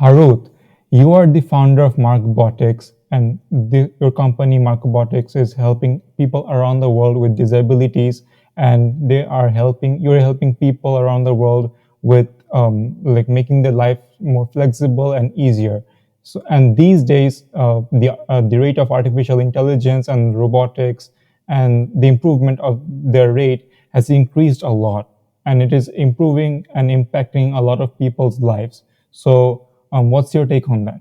Harout, you are the founder of Markbotix, and your company Markbotix is helping people around the world with disabilities, and you're helping people around the world with like making their life more flexible and easier. So, and these days, the rate of artificial intelligence and robotics and the improvement of their rate has increased a lot, and it is improving and impacting a lot of people's lives. So, what's your take on that?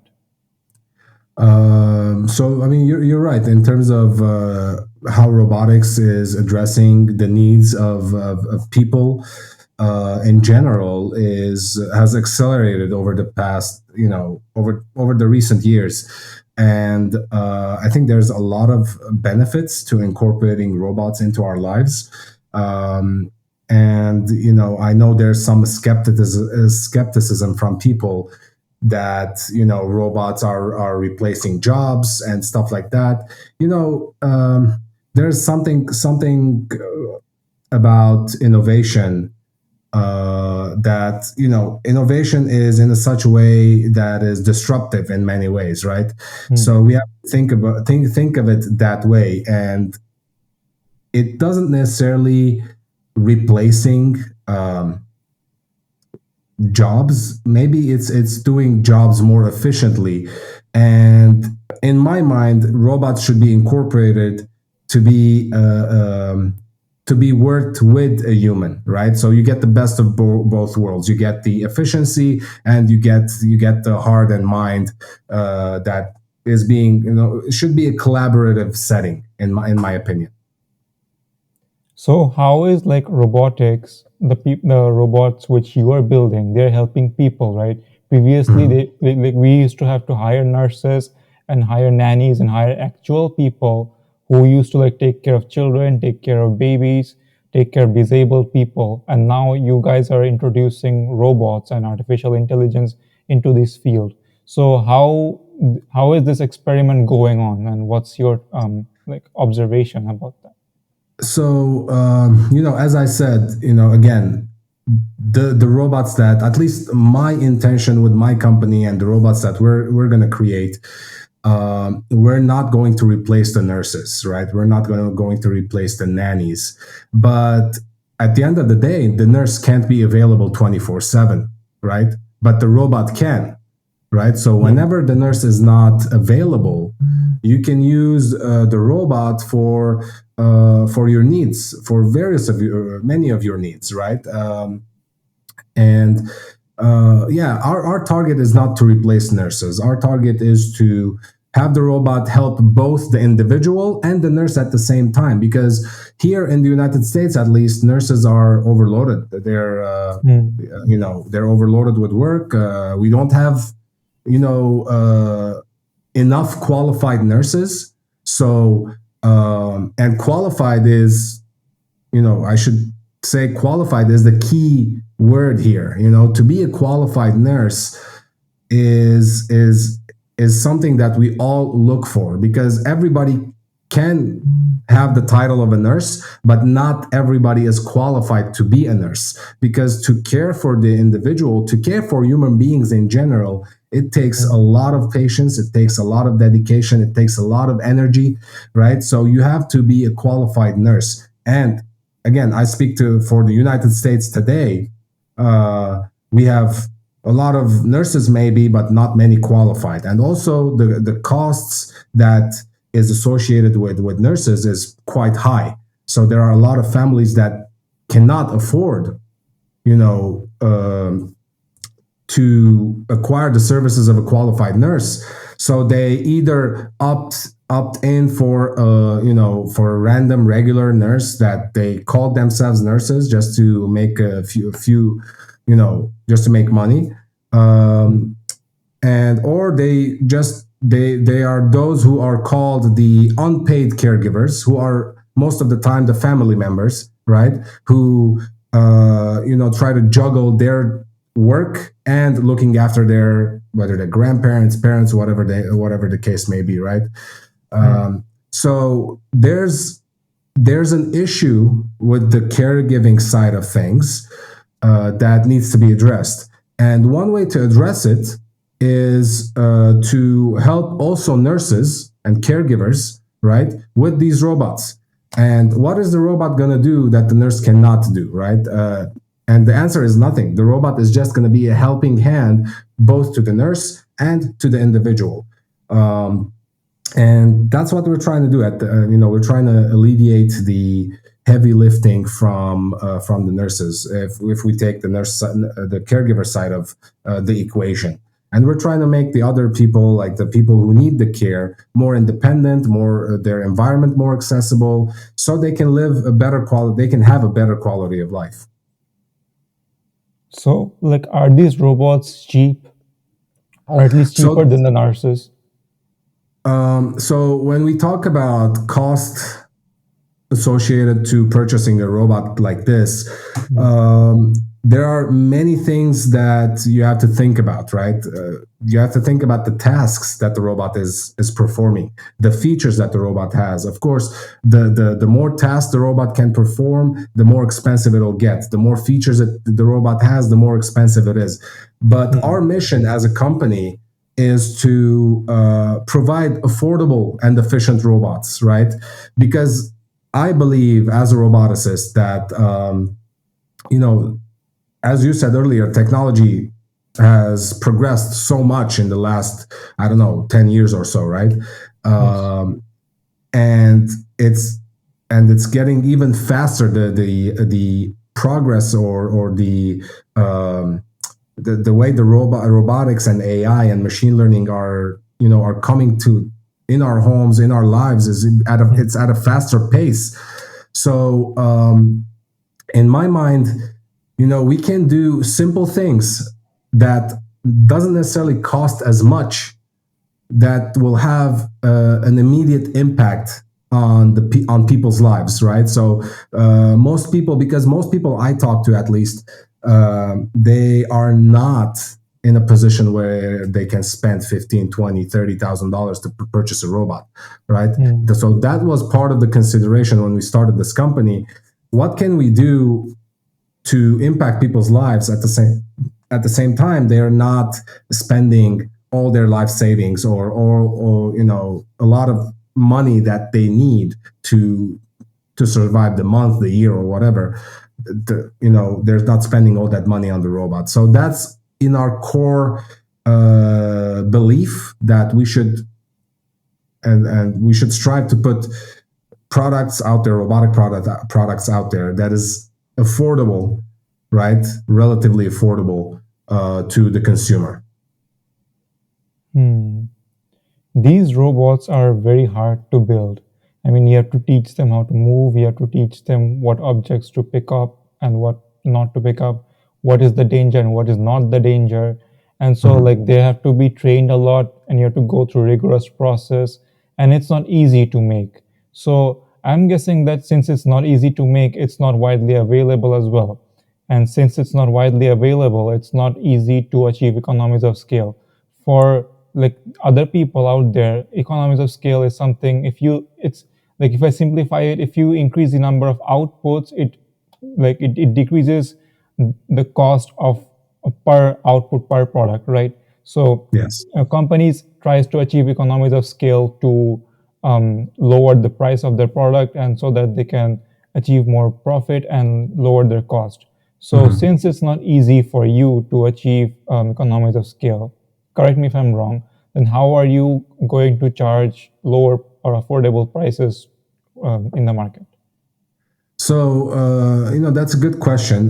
So I mean, you're right in terms of how robotics is addressing the needs of people in general is has accelerated over the past, over the recent years, and I think there's a lot of benefits to incorporating robots into our lives. And I know there's some skepticism from people that robots are replacing jobs and stuff like that. There's something about innovation, that innovation is in a such way that is disruptive in many ways, right? Hmm. So we have to think of it that way, and it doesn't necessarily replacing jobs. Maybe it's doing jobs more efficiently, and in my mind robots should be incorporated to be worked with a human, right? So you get the best of both worlds. You get the efficiency, and you get the heart and mind, that is being, it should be a collaborative setting, in my opinion. So, how is like robotics, the robots which you are building, they're helping people, right? Previously, Mhm. like we used to have to hire nurses and hire nannies and hire actual people who used to like take care of children, take care of babies, take care of disabled people. And now you guys are introducing robots and artificial intelligence into this field. So, how is this experiment going on, and what's your like observation about that? So as I said, again, the robots that, at least my intention with my company and the robots that we're going to create, we're not going to replace the nurses, right? We're not going to replace the nannies, but at the end of the day, the nurse can't be available 24/7, right? But the robot can, right? So Hmm. whenever the nurse is not available, you can use the robot for your needs, for many of your needs, right? And yeah, our target is not to replace nurses. Our target is to have the robot help both the individual and the nurse at the same time, because here in the United States, at least, nurses are overloaded. They're overloaded with work. We don't have enough qualified nurses. So and qualified is, I should say qualified is the key word here. To be a qualified nurse is something that we all look for, because everybody can have the title of a nurse, but not everybody is qualified to be a nurse, because to care for the individual, to care for human beings in general, it takes a lot of patience, it takes a lot of dedication, it takes a lot of energy, right? So you have to be a qualified nurse. And again, I speak to for the United States today. We have a lot of nurses, maybe, but not many qualified, and also the costs that is associated with nurses is quite high. So there are a lot of families that cannot afford, you know, to acquire the services of a qualified nurse. So they either opt in for for a random regular nurse that they call themselves nurses just to make a few just to make money, and or they are those who are called the unpaid caregivers, who are most of the time the family members, right? Who try to juggle their work and looking after their, whether they're grandparents, parents, whatever the case may be, right? Hmm. So there's an issue with the caregiving side of things that needs to be addressed, and one way to address it is to help also nurses and caregivers, right, with these robots. And what is the robot going to do that the nurse cannot do, right? And the answer is nothing. The robot is just going to be a helping hand both to the nurse and to the individual. Um, and that's what we're trying to do. We're trying to alleviate the heavy lifting from the nurses. If we take the caregiver side of the equation, and we're trying to make the other people, like the people who need the care, more independent, more their environment more accessible, so they can live a better quality. They can have a better quality of life. So, like, are these robots cheap, or at least cheaper So, than the nurses? so when we talk about cost associated to purchasing a robot like this, Mm. um, there are many things that you have to think about, right? You have to think about the tasks that the robot is performing, the features that the robot has. Of course, the more tasks the robot can perform, the more expensive it'll get. The more features that the robot has, the more expensive it is. But our Mm. mission as a company is to provide affordable and efficient robots, right? Because I believe as a roboticist that you know, as you said earlier, technology has progressed so much in the last, I don't know, 10 years or so, right? Yes. Um, and it's it's getting even faster. The progress or the way the robotics and AI and machine learning are are coming to in our homes, in our lives, is Mm. it's at a faster pace. So in my mind, we can do simple things that doesn't necessarily cost as much, that will have an immediate impact on people's lives, right? So most people, because most people I talk to, at least, they are not in a position where they can spend 15, 20, $30,000 to purchase a robot, right? Mm. So that was part of the consideration when we started this company. What can we do to impact people's lives at the same time? They're not spending all their life savings, or a lot of money that they need to survive the month, the year, or whatever. They're not spending all that money on the robot. So that's in our core belief, that we should and we should strive to put products out there, products out there, that is affordable, right? Relatively affordable to the consumer. Hmm. These robots are very hard to build. I mean, you have to teach them how to move, you have to teach them what objects to pick up and what not to pick up, what is the danger and what is not the danger. And so, Mhm. like, they have to be trained a lot and you have to go through rigorous process, and it's not easy to make. So, I'm guessing that since it's not easy to make, it's not widely available as well. And since it's not widely available, it's not easy to achieve economies of scale. For like other people out there, economies of scale is something, if you it's like, if I simplify it, if you increase the number of outputs, it decreases the cost of per output per product, right? So Yes. companies tries to achieve economies of scale to lower the price of their product, and so that they can achieve more profit and lower their cost. So Mhm. since it's not easy for you to achieve economies of scale, correct me if I'm wrong, then how are you going to charge lower or affordable prices in the market? So that's a good question.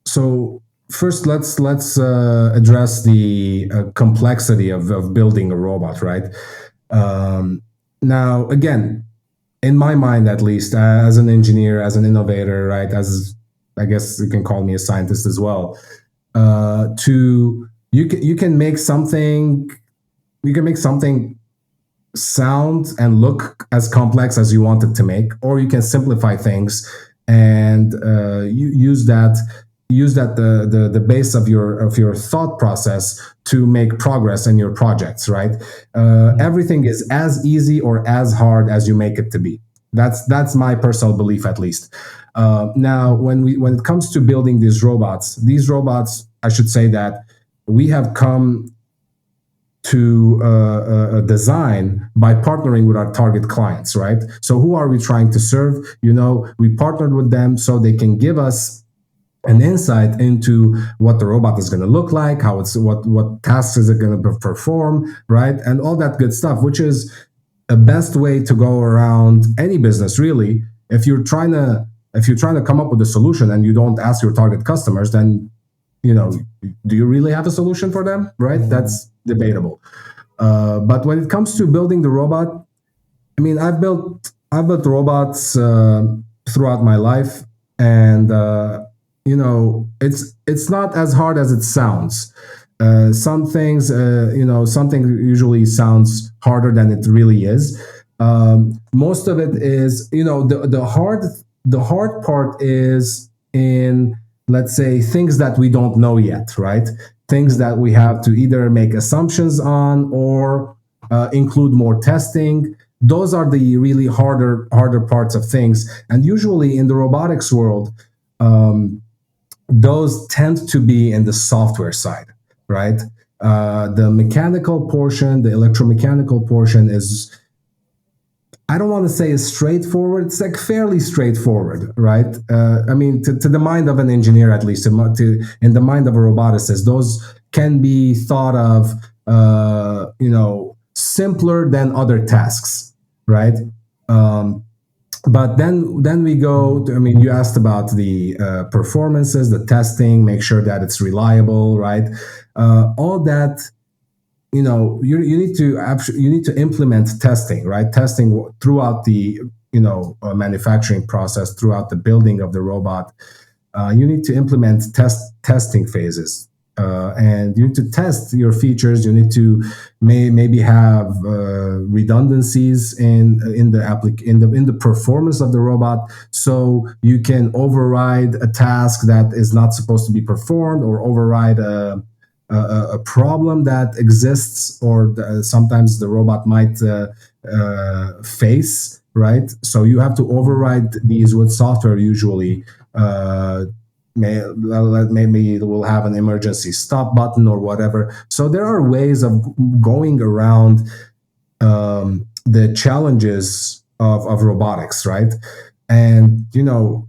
So first, let's address the complexity of building a robot, right? Now, again, in my mind, at least, as an engineer, as an innovator, right? As, I guess you can call me a scientist as well. To you can make something, sound and look as complex as you want it to make, or you can simplify things and you use that the base of your thought process to make progress in your projects, right? Mm. Everything is as easy or as hard as you make it to be. That's my personal belief, at least. Now, when it comes to building these robots, I should say that we have come to design by partnering with our target clients, right? So who are we trying to serve? We partnered with them so they can give us an insight into what the robot is going to look like, how it's what tasks is it going to perform, right, and all that good stuff, which is a best way to go around any business, really. If you're trying to come up with a solution and you don't ask your target customers, then you know do you really have a solution for them, right? Mm. That's debatable. But when it comes to building the robot, I mean, I've built robots throughout my life, and it's not as hard as it sounds. Some things, something usually sounds harder than it really is. Most of it is, the hard part is in, let's say, things that we don't know yet, right? Things that we have to either make assumptions on or include more testing. Those are the really harder parts of things, and usually in the robotics world, um, those tend to be in the software side, right? The mechanical portion, the electromechanical portion is, I don't want to say is straightforward. It's like fairly straightforward, right? I mean, to the mind of an engineer, at least, in the mind of a roboticist, those can be thought of, simpler than other tasks, right? Um, but then we go to, I mean, you asked about the performances, the testing, make sure that it's reliable, right? All that, you need to implement testing, right? Testing throughout the manufacturing process, throughout the building of the robot. You need to implement testing phases, and you need to test your features. You need to maybe have redundancies in the performance of the robot, so you can override a task that is not supposed to be performed, or override a problem that exists, or sometimes the robot might face, right? So you have to override these with software usually. uh, Maybe it will have an emergency stop button or whatever. So there are ways of going around the challenges of robotics, right? And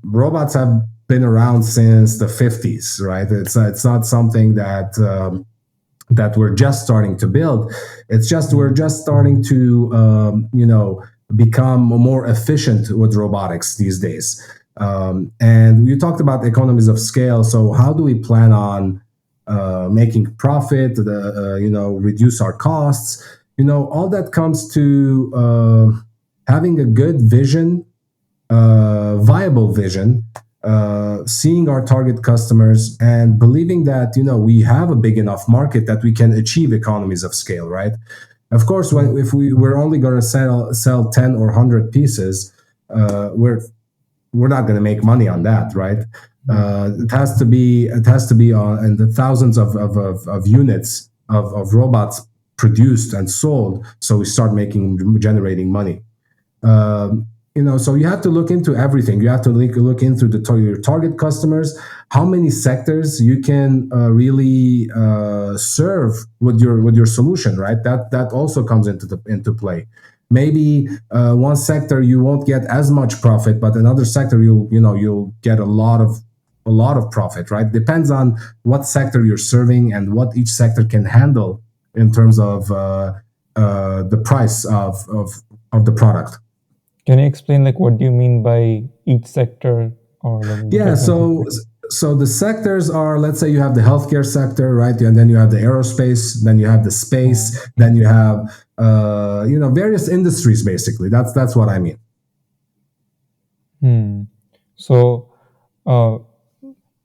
robots have been around since the 50s, right? It's not something that we're just starting to build. It's just we're just starting to become more efficient with robotics these days. And you talked about economies of scale. So how do we plan on making profit? Reduce our costs. All that comes to having a good vision, viable vision, seeing our target customers, and believing that we have a big enough market that we can achieve economies of scale, right? Of course, if we're only going to sell 10 or 100 pieces, we're not going to make money on that, right? It has to be in the thousands of units of robots produced and sold, so we start generating money. So you have to look into everything. You have to look into your target customers, how many sectors you can really serve with your solution, right? That also comes into play. Maybe one sector you won't get as much profit, but another sector you'll get a lot of profit, right? Depends on what sector you're serving and what each sector can handle in terms of the price of the product. Can you explain like what do you mean by each sector or like the Yeah, different so sectors? so the sectors are, let's say you have the healthcare sector, right? And then you have the aerospace, then you have the space, Oh. then you have various industries. Basically, that's what I mean. Hmm. So uh,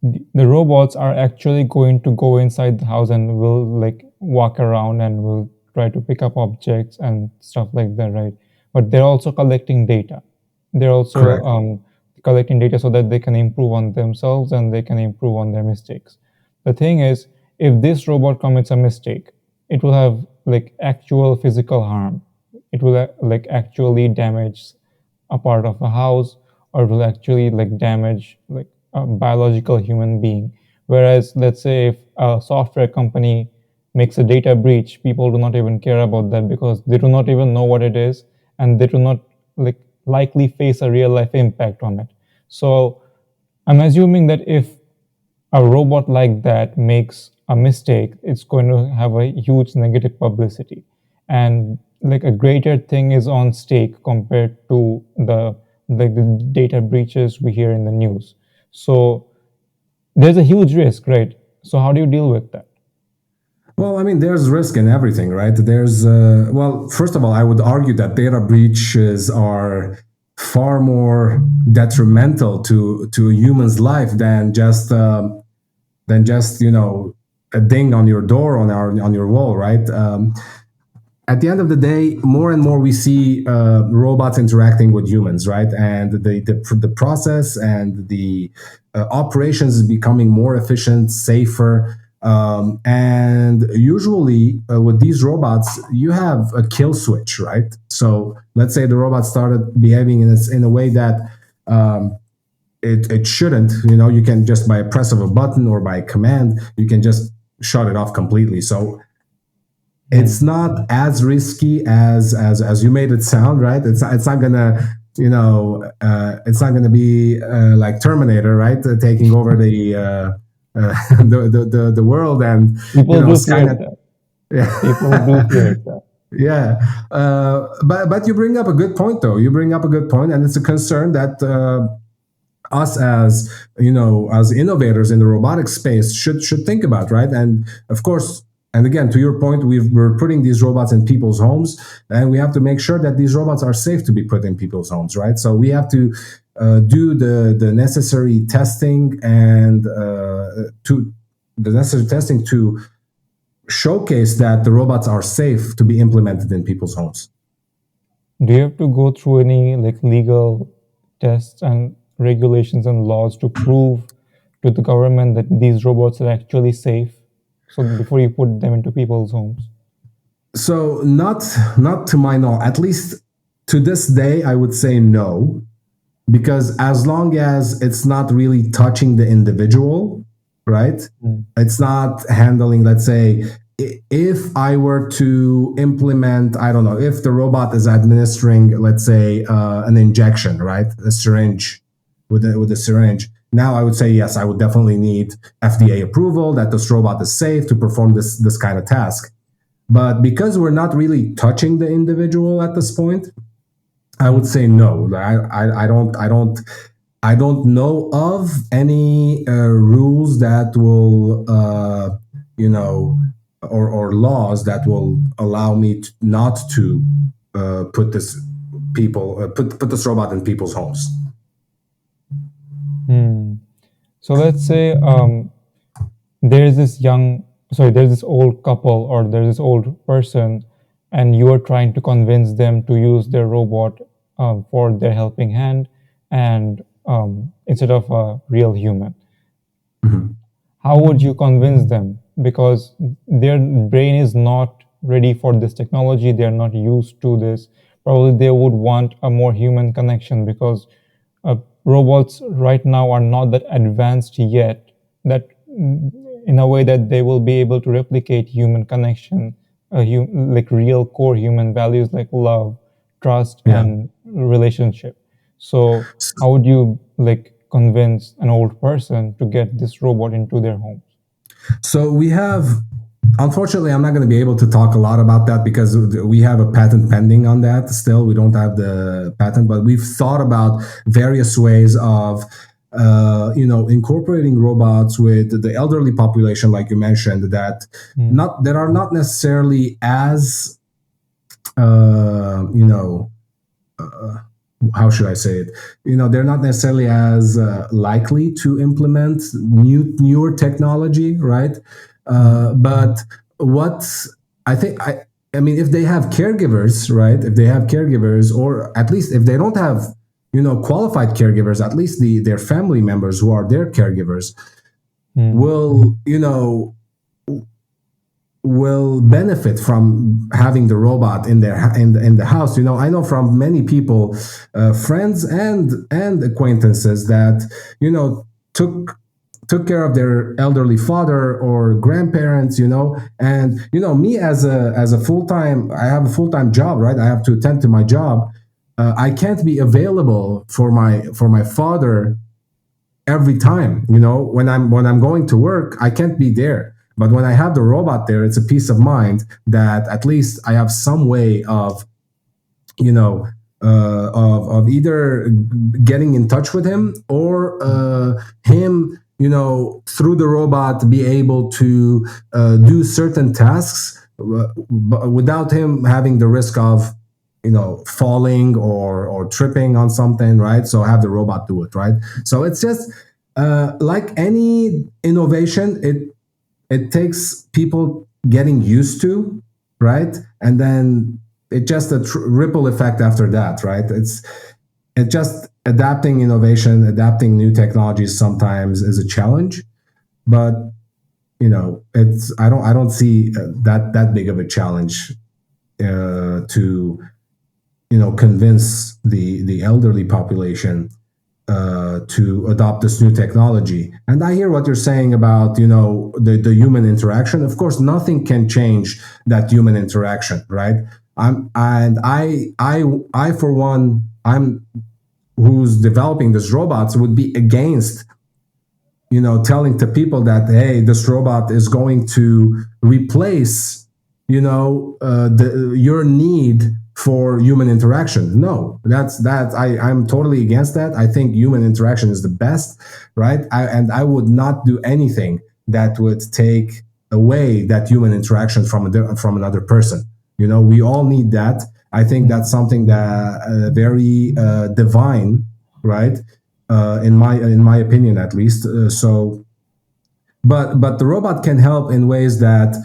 the robots are actually going to go inside the house and will like walk around and will try to pick up objects and stuff like that, right? But they're also collecting data. They're also Correct. collecting data so that they can improve on themselves and they can improve on their mistakes. The thing is, if this robot commits a mistake, it will have like actual physical harm. It will like actually damage a part of a house, or it will actually like damage like a biological human being. Whereas let's say if a software company makes a data breach, people do not even care about that because they do not even know what it is, and they do not like likely face a real life impact on it. So I'm assuming that if a robot like that makes a mistake, it's going to have a huge negative publicity. And like a greater thing is on stake compared to the data breaches we hear in the news. So there's a huge risk, right? So how do you deal with that? Well, I mean, there's risk in everything, right? Well, first of all, I would argue that data breaches are far more detrimental to a human's life than just a ding on your door on your wall, right? At the end of the day, more and more we see robots interacting with humans, right? And the process and the operations is becoming more efficient, safer. And usually with these robots, you have a kill switch, right? So let's say the robot started behaving in a way that it shouldn't. You can just by a press of a button or by a command, you can just shut it off completely. So it's Hmm. not as risky as you made it sound, right? It's not gonna it's not gonna be like Terminator, right? Taking over the world and People do fear Skynet. that. People do fear Yeah. that. Yeah, but you bring up a good point, though. You bring up a good point, and it's a concern that us as as innovators in the robotics space should think about, right? And of course, and again, to your point, we're putting these robots in people's homes, and we have to make sure that these robots are safe to be put in people's homes, right? So we have to do the necessary testing and to the necessary testing to showcase that the robots are safe to be implemented in people's homes. Do you have to go through any like legal tests and regulations and laws to prove to the government that these robots are actually safe? So before you put them into people's homes. So not to my knowledge, at least to this day, I would say no, because as long as it's not really touching the individual, right? Mm. It's not handling, let's say, if I were to implement, I don't know, if the robot is administering, let's say, an injection, right? A syringe with a syringe. Now I would say yes, I would definitely need FDA approval that this robot is safe to perform this kind of task. But because we're not really touching the individual at this point, I would Mm. say no. I don't know of any rules that will or laws that will allow me not to put put this robot in people's homes. Hmm. So let's say there's this there's this old couple or there's this old person, and you are trying to convince them to use their robot for their helping hand, and instead of a real human. Mhm. How would you convince them? Because their brain is not ready for this technology, they're not used to this. Probably they would want a more human connection because uh, robots right now are not that advanced yet, that in a way that they will be able to replicate human connection, like real core human values like love, trust, Yeah. and relationship. So how would you like convince an old person to get this robot into their homes? So we have, unfortunately, I'm not going to be able to talk a lot about that because we have a patent pending on that still. We don't have the patent, but we've thought about various ways of, incorporating robots with the elderly population, like you mentioned, Mm. that are not necessarily as, uh, you know, how should I say it? They're not necessarily as likely to implement newer technology, right? Mm. But what I think, I mean, if they have caregivers, right? If they have caregivers, or at least if they don't have, qualified caregivers, at least their family members who are their caregivers Mm. will, will benefit from having the robot in their in the house. I know from many people, friends and acquaintances that took took care of their elderly father or grandparents, and me as a full-time, I have a full-time job, right? I have to attend to my job. I can't be available for my father every time. When I'm going to work, I can't be there. But when I have the robot there, it's a peace of mind that at least I have some way of you know of either getting in touch with him, or him, through the robot, be able to do certain tasks, without him having the risk of falling or tripping on something, right? So have the robot do it, right? So it's just like any innovation, it takes people getting used to, right? And then it just a ripple effect after that, right? It just adapting innovation, adapting new technologies sometimes is a challenge, but it's I don't see that big of a challenge to convince the elderly population to adopt this new technology. And I hear what you're saying about the human interaction. Of course, nothing can change that human interaction, right? I for one, I'm who's developing these robots, would be against telling to people that, hey, this robot is going to replace your need for human interaction. No, I'm totally against that. I think human interaction is the best, right? And I would not do anything that would take away that human interaction from another person. We all need that. I think that's something that very divine, right? In my opinion, at least. But the robot can help in ways that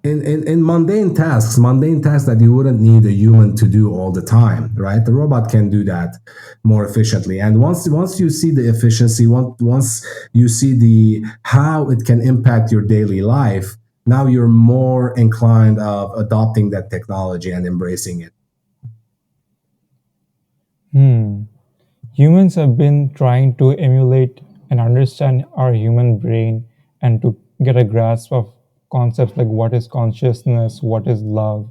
in mundane tasks that you wouldn't need a human to do all the time, right? The robot can do that more efficiently. And once you see the efficiency, once you see the how it can impact your daily life, now you're more inclined of adopting that technology and embracing it. Hmm. Humans have been trying to emulate and understand our human brain and to get a grasp of concepts like what is consciousness, what is love,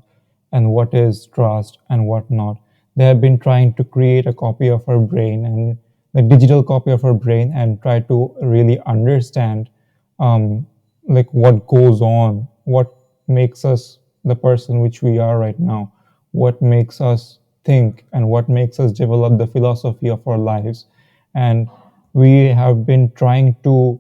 and what is trust, and what not. They have been trying to create a copy of our brain and the digital copy of our brain and try to really understand um, like what goes on, what makes us the person which we are right now, what makes us think, and what makes us develop the philosophy of our lives. And we have been trying to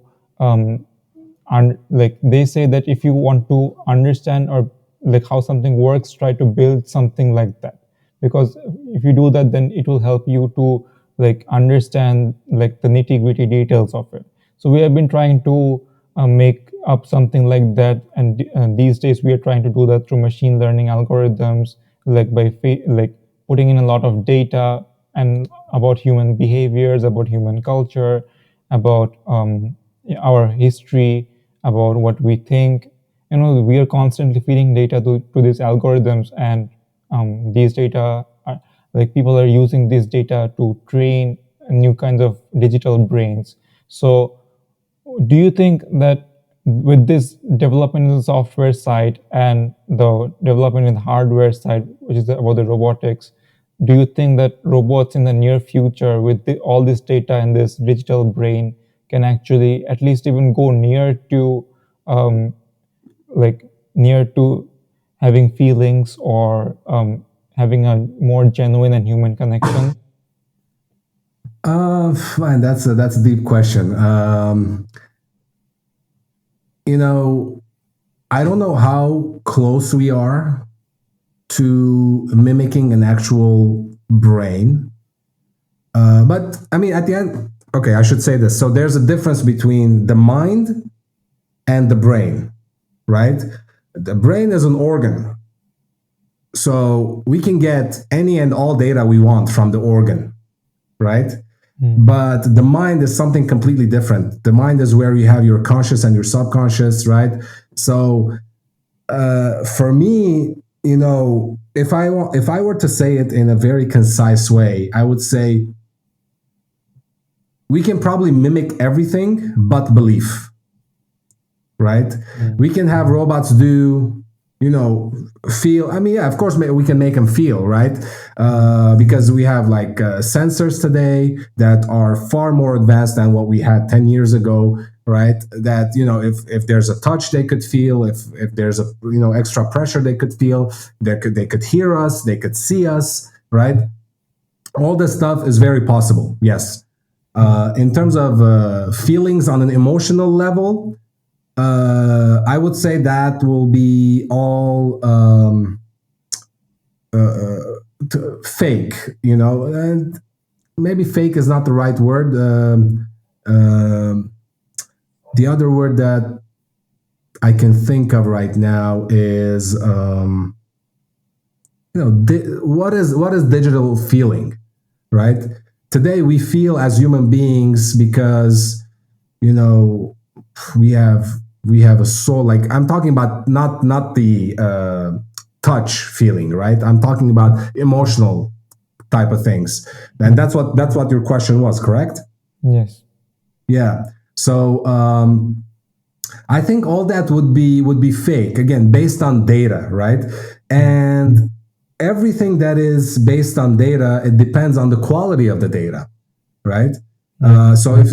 and like they say that if you want to understand or like how something works, try to build something like that, because if you do that, then it will help you to like understand like the nitty gritty details of it. So we have been trying to make up something like that, and these days we are trying to do that through machine learning algorithms, like like putting in a lot of data and about human behaviors, about human culture, about our history, about what we think. We are constantly feeding data to these algorithms, and these data are, like people are using this data to train new kinds of digital brains. So do you think that with this development in the software side and the development in the hardware side, which is about the robotics, do you think that robots in the near future, with all this data and this digital brain, can actually at least even go um, like near to having feelings or having a more genuine and human connection? Man, that's a deep question. You know, I don't know how close we are to mimicking an actual brain. But I mean, at the end, okay, I should say this. So there's a difference between the mind and the brain, right? The brain is an organ. So we can get any and all data we want from the organ, right? Mm. But the mind is something completely different. The mind is where you have your conscious and your subconscious, right? So for me, if I were to say it in a very concise way, I would say we can probably mimic everything but belief, right? Mm. We can have robots do, you know, feel. I mean, yeah, of course, we can make them feel, right? Because we have like sensors today that are far more advanced than what we had 10 years ago, right? That, you know, if there's a touch they could feel, if there's a, you know, extra pressure they could feel, they could hear us, they could see us, right? All this stuff is very possible, yes. In terms of feelings on an emotional level, I would say that will be all fake, you know, and maybe fake is not the right word. Um, the other word that I can think of right now is, you know, what is digital feeling, right? Today we feel as human beings because, you know, we have we have a soul. Like, I'm talking about not the touch feeling, right? I'm talking about emotional type of things, and Mm. that's what your question was, correct? Yes. Yeah. So I think all that would be fake, again, based on data, right? Mm. And everything that is based on data, it depends on the quality of the data, right? Yes. So if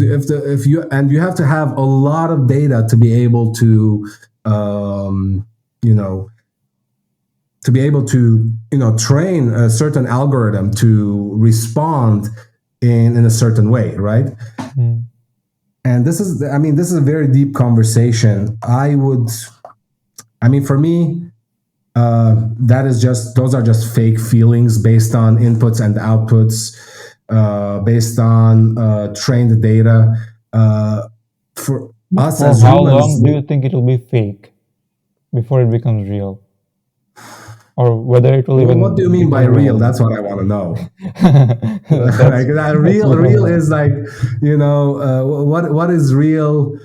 you, and you have to have a lot of data to be able to, um, you know, to be able to, you know, train a certain algorithm to respond in a certain way, right? Mm. And this is, I mean, this is a very deep conversation. I mean, for me, that is just, those are just fake feelings based on inputs and outputs, based on trained data. For But us for as how humans, long do you think it will be fake before it becomes real? Or whether it will well, what do you even mean by become real? real? That's what I want to know. that's Like that, that's real, what I real want. is like, you know, what is real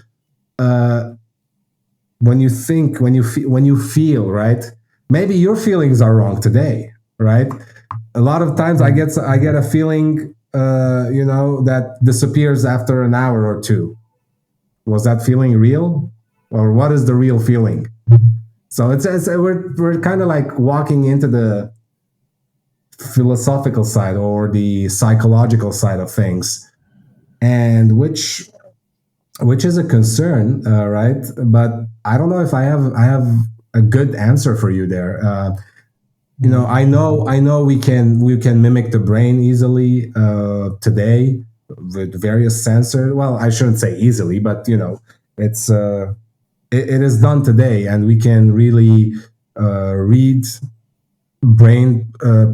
when you think, when you feel, right? Maybe your feelings are wrong today, right? A lot of times I Mm. get a feeling, you know, that disappears after an hour or two. Was that feeling real, or what is the real feeling? So it's we're kind of like walking into the philosophical side or the psychological side of things, and which is a concern, right? But I don't know if I have a good answer for you there. You know, Mm. I know we can mimic the brain easily today with various sensors. Well, I shouldn't say easily, but, you know, it's it is done today, and we can really read brain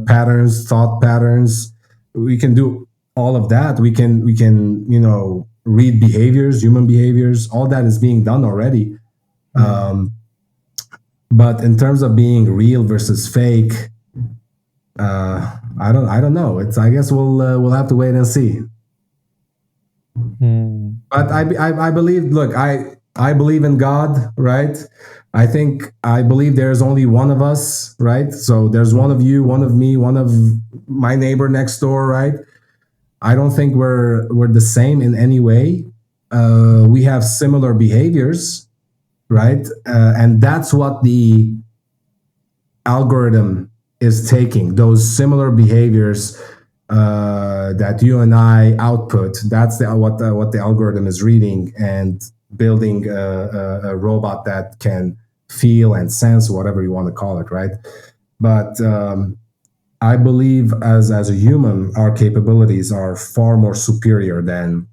patterns, thought patterns. We can do all of that. We can, you know, read behaviors, human behaviors. All that is being done already. Mm. But in terms of being real versus fake, I don't know. It's, I guess we'll have to wait and see. Mm. But I believe. Look, I believe in God, right? I believe there's only one of us, right? So there's one of you, one of me, one of my neighbor next door, right? I don't think we're the same in any way. We have similar behaviors, right? And that's what the algorithm is taking, those similar behaviors that you and I output. That's what the algorithm is reading and building a robot that can feel and sense, whatever you want to call it, right? But I believe as a human, our capabilities are far more superior than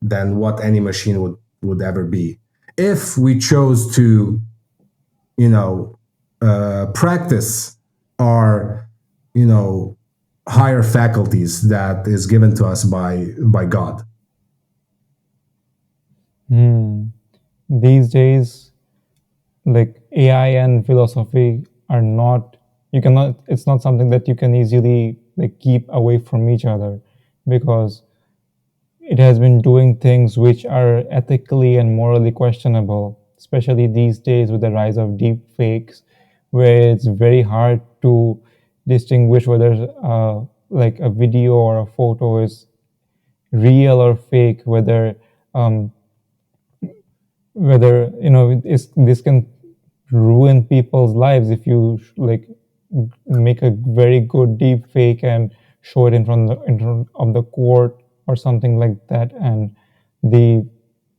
what any machine would ever be, if we chose to, you know, practice our, you know, higher faculties that is given to us by God. Mm. These days, like AI and philosophy are not, you cannot, it's not something that you can easily like keep away from each other, because it has been doing things which are ethically and morally questionable, especially these days with the rise of deep fakes, where it's very hard to distinguish whether like a video or a photo is real or fake, um, whether this can ruin people's lives if you like make a very good deep fake and show it in front of the court or something like that, the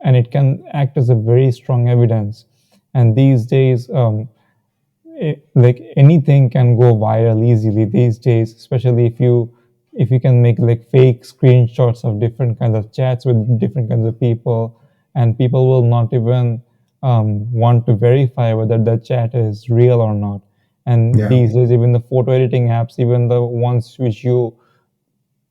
and it can act as a very strong evidence. And these days, like anything can go viral easily these days, especially if you can make like fake screenshots of different kinds of chats with different kinds of people, and people will not even want to verify whether the chat is real or not. And Yeah, these days, even the photo editing apps, even the ones which you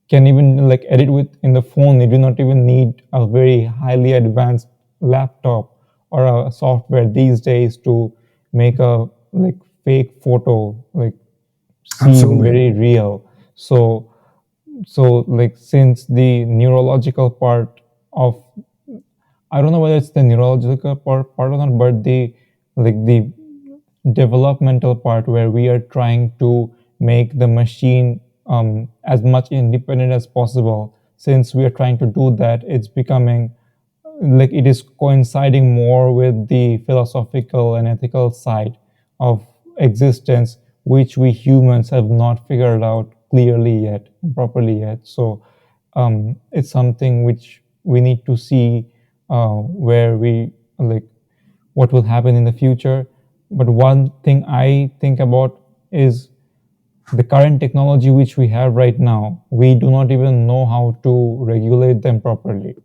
can even like edit with in the phone, you do not even need a very highly advanced laptop or a software these days to make a like fake photo like seem absolutely. very real. So like since the neurological part of, I don't know whether it's the neurological part or not, but the developmental part where we are trying to make the machine as much independent as possible. Since we are trying to do that, it's becoming like it is coinciding more with the philosophical and ethical side of existence, which we humans have not figured out clearly yet, properly yet. So it's something which we need to see where we like what will happen in the future. But one thing I think about is the current technology which we have right now. We do not even know how to regulate them properly,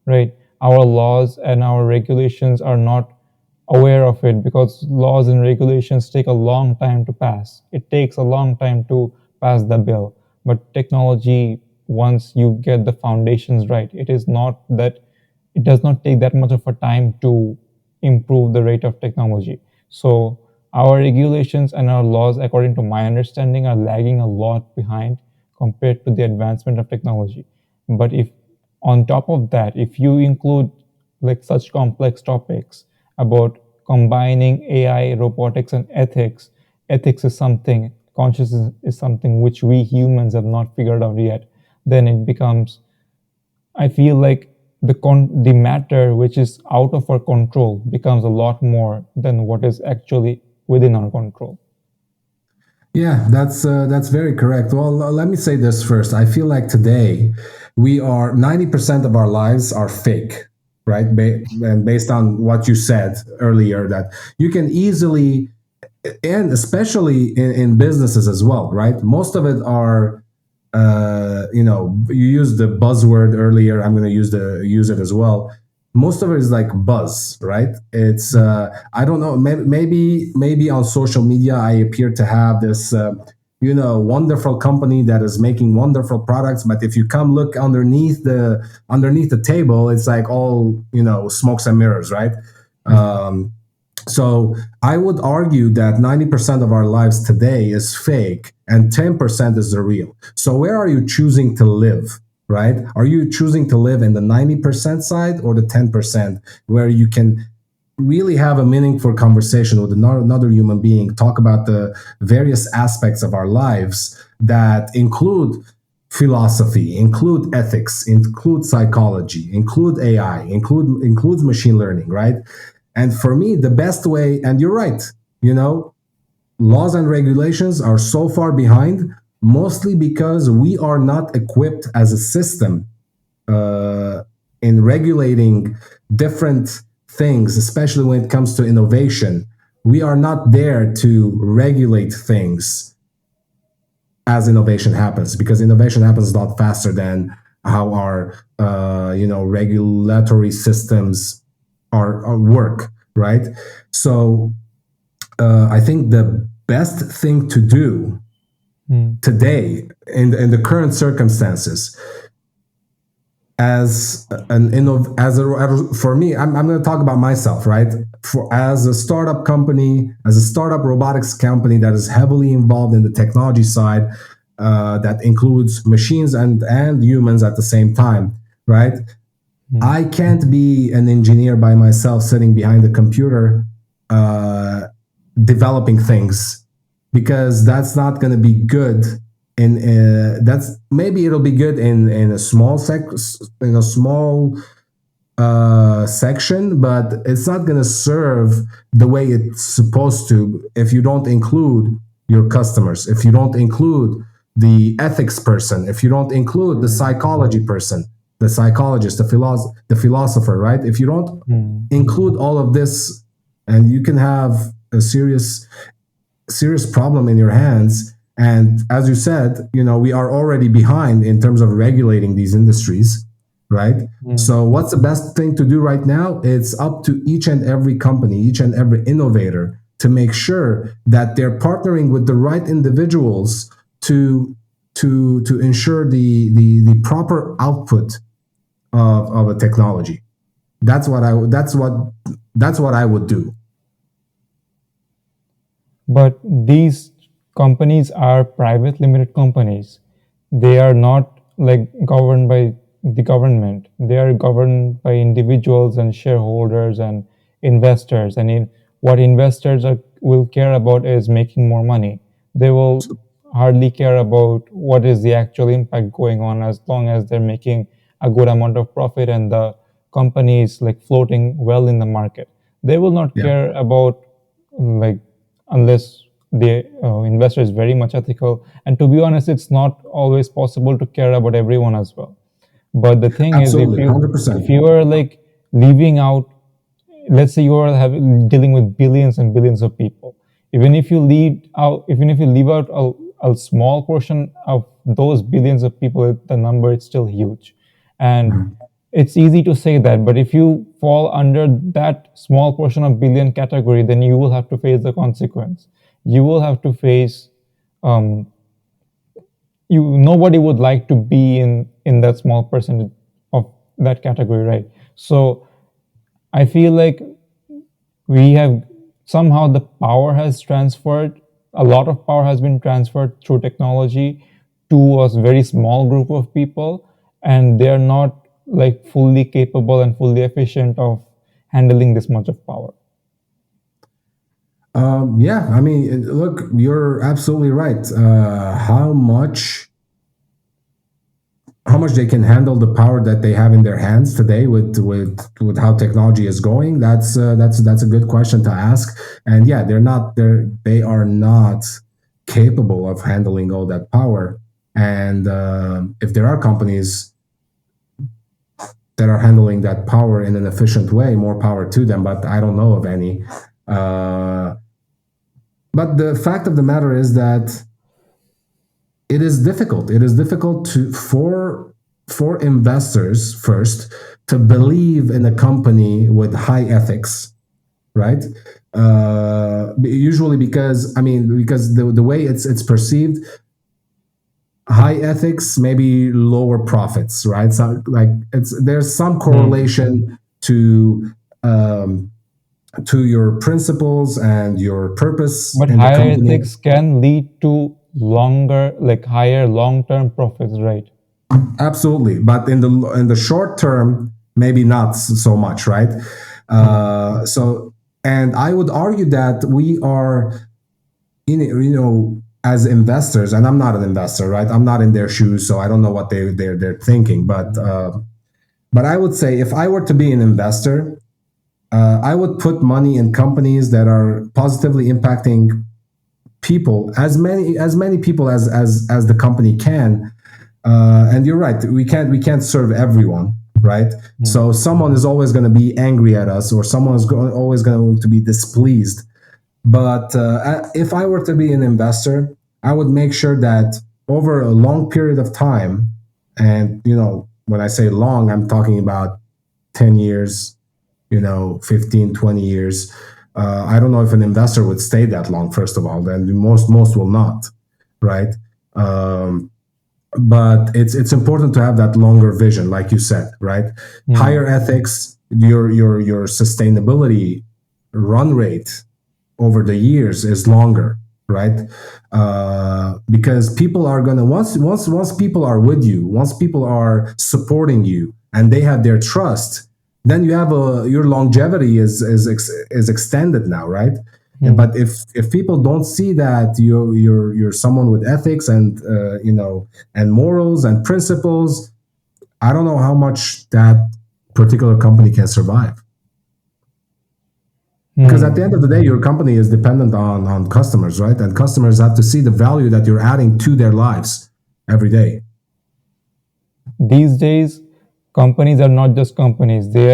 right? Our laws and our regulations are not aware of it because laws and regulations take a long time to pass. It takes a long time to pass the bill. But technology, once you get the foundations right, it does not take that much of a time to improve the rate of technology. So our regulations and our laws, according to my understanding, are lagging a lot behind compared to the advancement of technology. But if on top of that, if you include like such complex topics about combining AI, robotics, and ethics, ethics is something, consciousness is something which we humans have not figured out yet, then it becomes, I feel like the matter which is out of our control becomes a lot more than what is actually within our control. Yeah, that's very correct. Well, let me say this first. I feel like today we are 90% of our lives are fake, right? And based on what you said earlier, that you can easily, and especially in businesses as well, right? Most of it are, you used the buzzword earlier. I'm going to use it as well. Most of it is like buzz, right? It's I don't know. Maybe on social media I appear to have this wonderful company that is making wonderful products, but if you come look underneath the table, it's like all smokes and mirrors, right? So I would argue that 90% of our lives today is fake and 10% is the real. So where are you choosing to live? Right? Are you choosing to live in the 90% side or the 10% where you can really have a meaningful conversation with another human being, talk about the various aspects of our lives that include philosophy, include ethics, include psychology, include AI, includes machine learning, right? And for me, the best way, and you're right, laws and regulations are so far behind, mostly because we are not equipped as a system uh, in regulating different things, especially when it comes to innovation. We are not there to regulate things as innovation happens, because innovation happens a lot faster than how our regulatory systems are work, right? So I think the best thing to do Mm. today in the current circumstances for me, I'm going to talk about myself, right? For as a startup company, as a startup robotics company that is heavily involved in the technology side, that includes machines and humans at the same time, right? Mm. I can't be an engineer by myself sitting behind a computer uh, developing things, because that's not going to be good in that's maybe it'll be good in a small in a small section, but it's not going to serve the way it's supposed to if you don't include your customers, if you don't include the ethics person, if you don't include the psychology person, the psychologist, the philosopher, right? If you don't Mm. include all of this, and you can have a serious problem in your hands. And as you said, we are already behind in terms of regulating these industries, right? Mm. So what's the best thing to do right now? It's up to each and every company, each and every innovator to make sure that they're partnering with the right individuals to ensure the proper output of a technology. That's what I would do. But these companies are private limited companies. They are not like governed by the government. They are governed by individuals and shareholders and investors. And what investors will care about is making more money. They will hardly care about what is the actual impact going on, as long as they're making a good amount of profit and the company is like floating well in the market. They will not Yeah, care about, like, unless the investor is very much ethical. And to be honest, it's not always possible to care about everyone as well. But the thing is, if absolutely, you 100%. if you are like leaving out, let's say you are dealing with billions and billions of people, even if you leave out a small portion of those billions of people, the number is still huge. And it's easy to say that, but if you fall under that small portion of billion category, then you will have to face the consequence. You will have to face, um, nobody would like to be in that small percentage of that category, right? So I feel like we have, somehow the power has transferred, a lot of power has been transferred through technology to a very small group of people, and they're not like fully capable and fully efficient of handling this much of power. Yeah, I mean, look, you're absolutely right. How much they can handle the power that they have in their hands today with how technology is going? That's a good question to ask. And yeah, they are not capable of handling all that power. And if there are companies that are handling that power in an efficient way, more power to them. But I don't know of any. Uh, but the fact of the matter is that it is difficult. It is difficult for investors first to believe in a company with high ethics, right? Usually because the way it's perceived, high ethics, maybe lower profits, right? So like there's some Hmm. correlation to your principles and your purpose But in the higher company. ethics can lead to longer, like higher long-term profits, right? Absolutely, but in the short term, maybe not so much, right? Hmm. So, and I would argue that we are as investors, and I'm not an investor, right? I'm not in their shoes, so I don't know what they're thinking. But I would say if I were to be an investor, I would put money in companies that are positively impacting people, as many people as the company can. And you're right, we can't serve everyone, right? Hmm. So someone is always going to be angry at us, or someone is always going to be displeased. But if I were to be an investor, I would make sure that over a long period of time, and when I say long, I'm talking about 10 years, 15, 20 years. I don't know if an investor would stay that long, first of all, then most will not, right? Um, but it's important to have that longer vision, like you said, right? Hmm. Higher ethics, your sustainability run rate over the years is longer, right? Because people are gonna once people are with you, once people are supporting you, and they have their trust, then you have your longevity is extended now, right? Hmm. But if people don't see that you're someone with ethics and and morals and principles, I don't know how much that particular company can survive. Because at the Hmm. end of the day, your company is dependent on customers, right? And customers have to see the value that you're adding to their lives every day. These days, companies are not just companies. They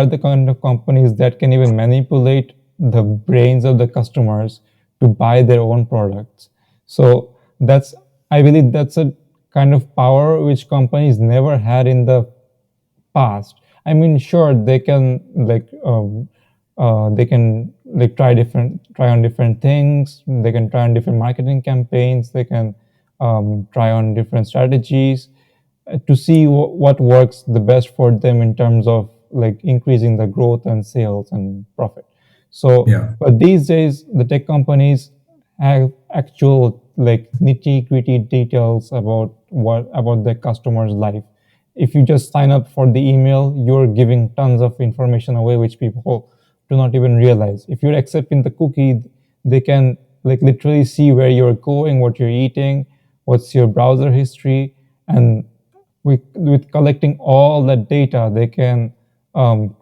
are the kind of companies that can even manipulate the brains of the customers to buy their own products. So that's I believe that's a kind of power which companies never had in the past. I mean, sure, they can like try on different things. They can try on different marketing campaigns. They can try on different strategies to see what works the best for them in terms of like increasing the growth and sales and profit. So, Yeah. but these days, the tech companies have actual like nitty gritty details about the customer's life. If you just sign up for the email, you're giving tons of information away which people do not even realize. If you're accepting the cookie, they can like literally see where you're going, what you're eating, what's your browser history, and with collecting all that data, they can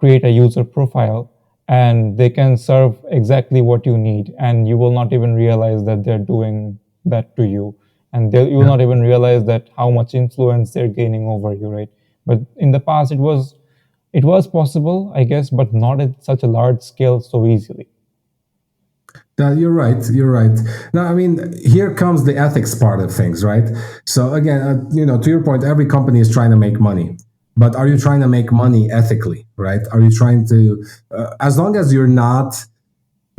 create a user profile and they can serve exactly what you need, and you will not even realize that they're doing that to you, and you will Yeah. not even realize that how much influence they're gaining over you, right? But in the past, it was possible, I guess, but not at such a large scale so easily. You're right. You're right. Now, I mean, here comes the ethics part of things, right? So again, to your point, every company is trying to make money, but are you trying to make money ethically, right? Are you trying to, as long as you're not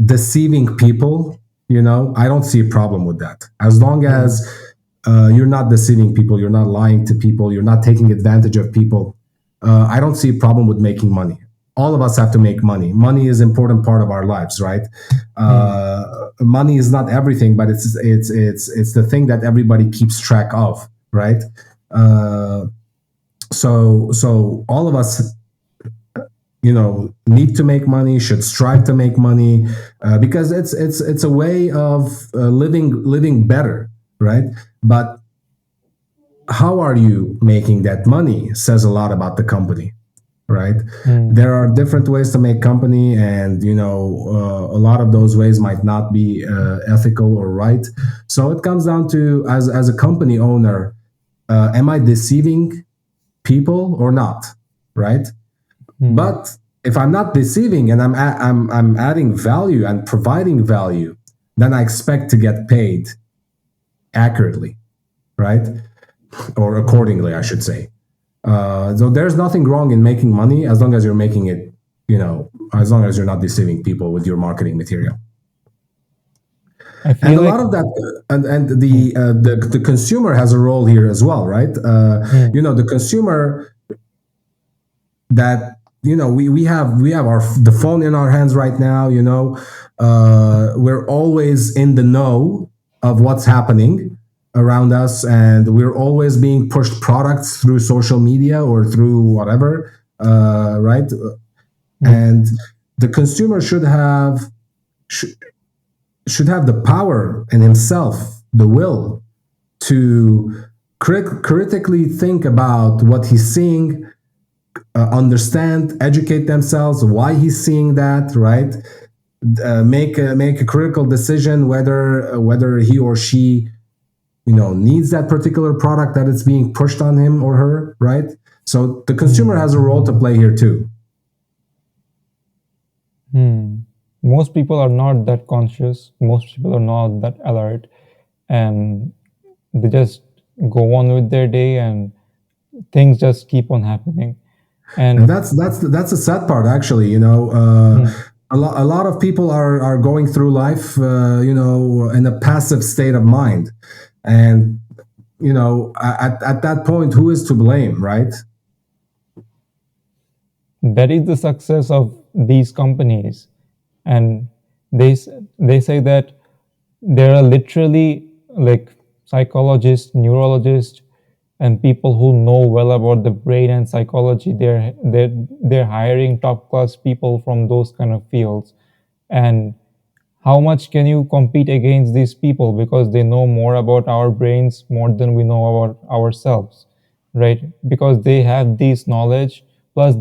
deceiving people, I don't see a problem with that. As long Hmm. as you're not deceiving people, you're not lying to people, you're not taking advantage of people. I don't see a problem with making money. All of us have to make money. Money is an important part of our lives, right? Hmm. Money is not everything, but it's the thing that everybody keeps track of, right? Uh, so all of us need to make money, should strive to make money, because it's a way of living better, right? But how are you making that money says a lot about the company, right? Hmm. There are different ways to make company, and a lot of those ways might not be ethical or right. So it comes down to, as a company owner, am I deceiving people or not, right? Hmm. But if I'm not deceiving and I'm adding value and providing value, then I expect to get paid accurately, right? Or Hmm. accordingly, I should say. So there's nothing wrong in making money as long as you're making it, as long as you're not deceiving people with your marketing material. I And feel a lot like. of that, and Hmm. the consumer has a role here as well, right? Hmm. The consumer, that we have the phone in our hands right now. We're always in the know of what's happening around us, and we're always being pushed products through social media or through whatever, right? Hmm. And the consumer sh- should have the power in himself, the will to critically think about what he's seeing, understand, educate themselves why he's seeing that, right? Make a critical decision whether he or she needs that particular product that it's being pushed on him or her, right? So the consumer Hmm. has a role to play here too. Hmm. Most people are not that conscious. Most people are not that alert, and they just go on with their day, and things just keep on happening. And And that's the sad part, actually. hmm, A lot of people are going through life, in a passive state of mind, and at that point, who is to blame, right? that is the success of these companies. And they say that there are literally like psychologists, neurologists, and people who know well about the brain and psychology. They're hiring top class people from those kind of fields, and how much can you compete against these people, because they know more about our brains more than we know about ourselves, right? Because they have this knowledge, plus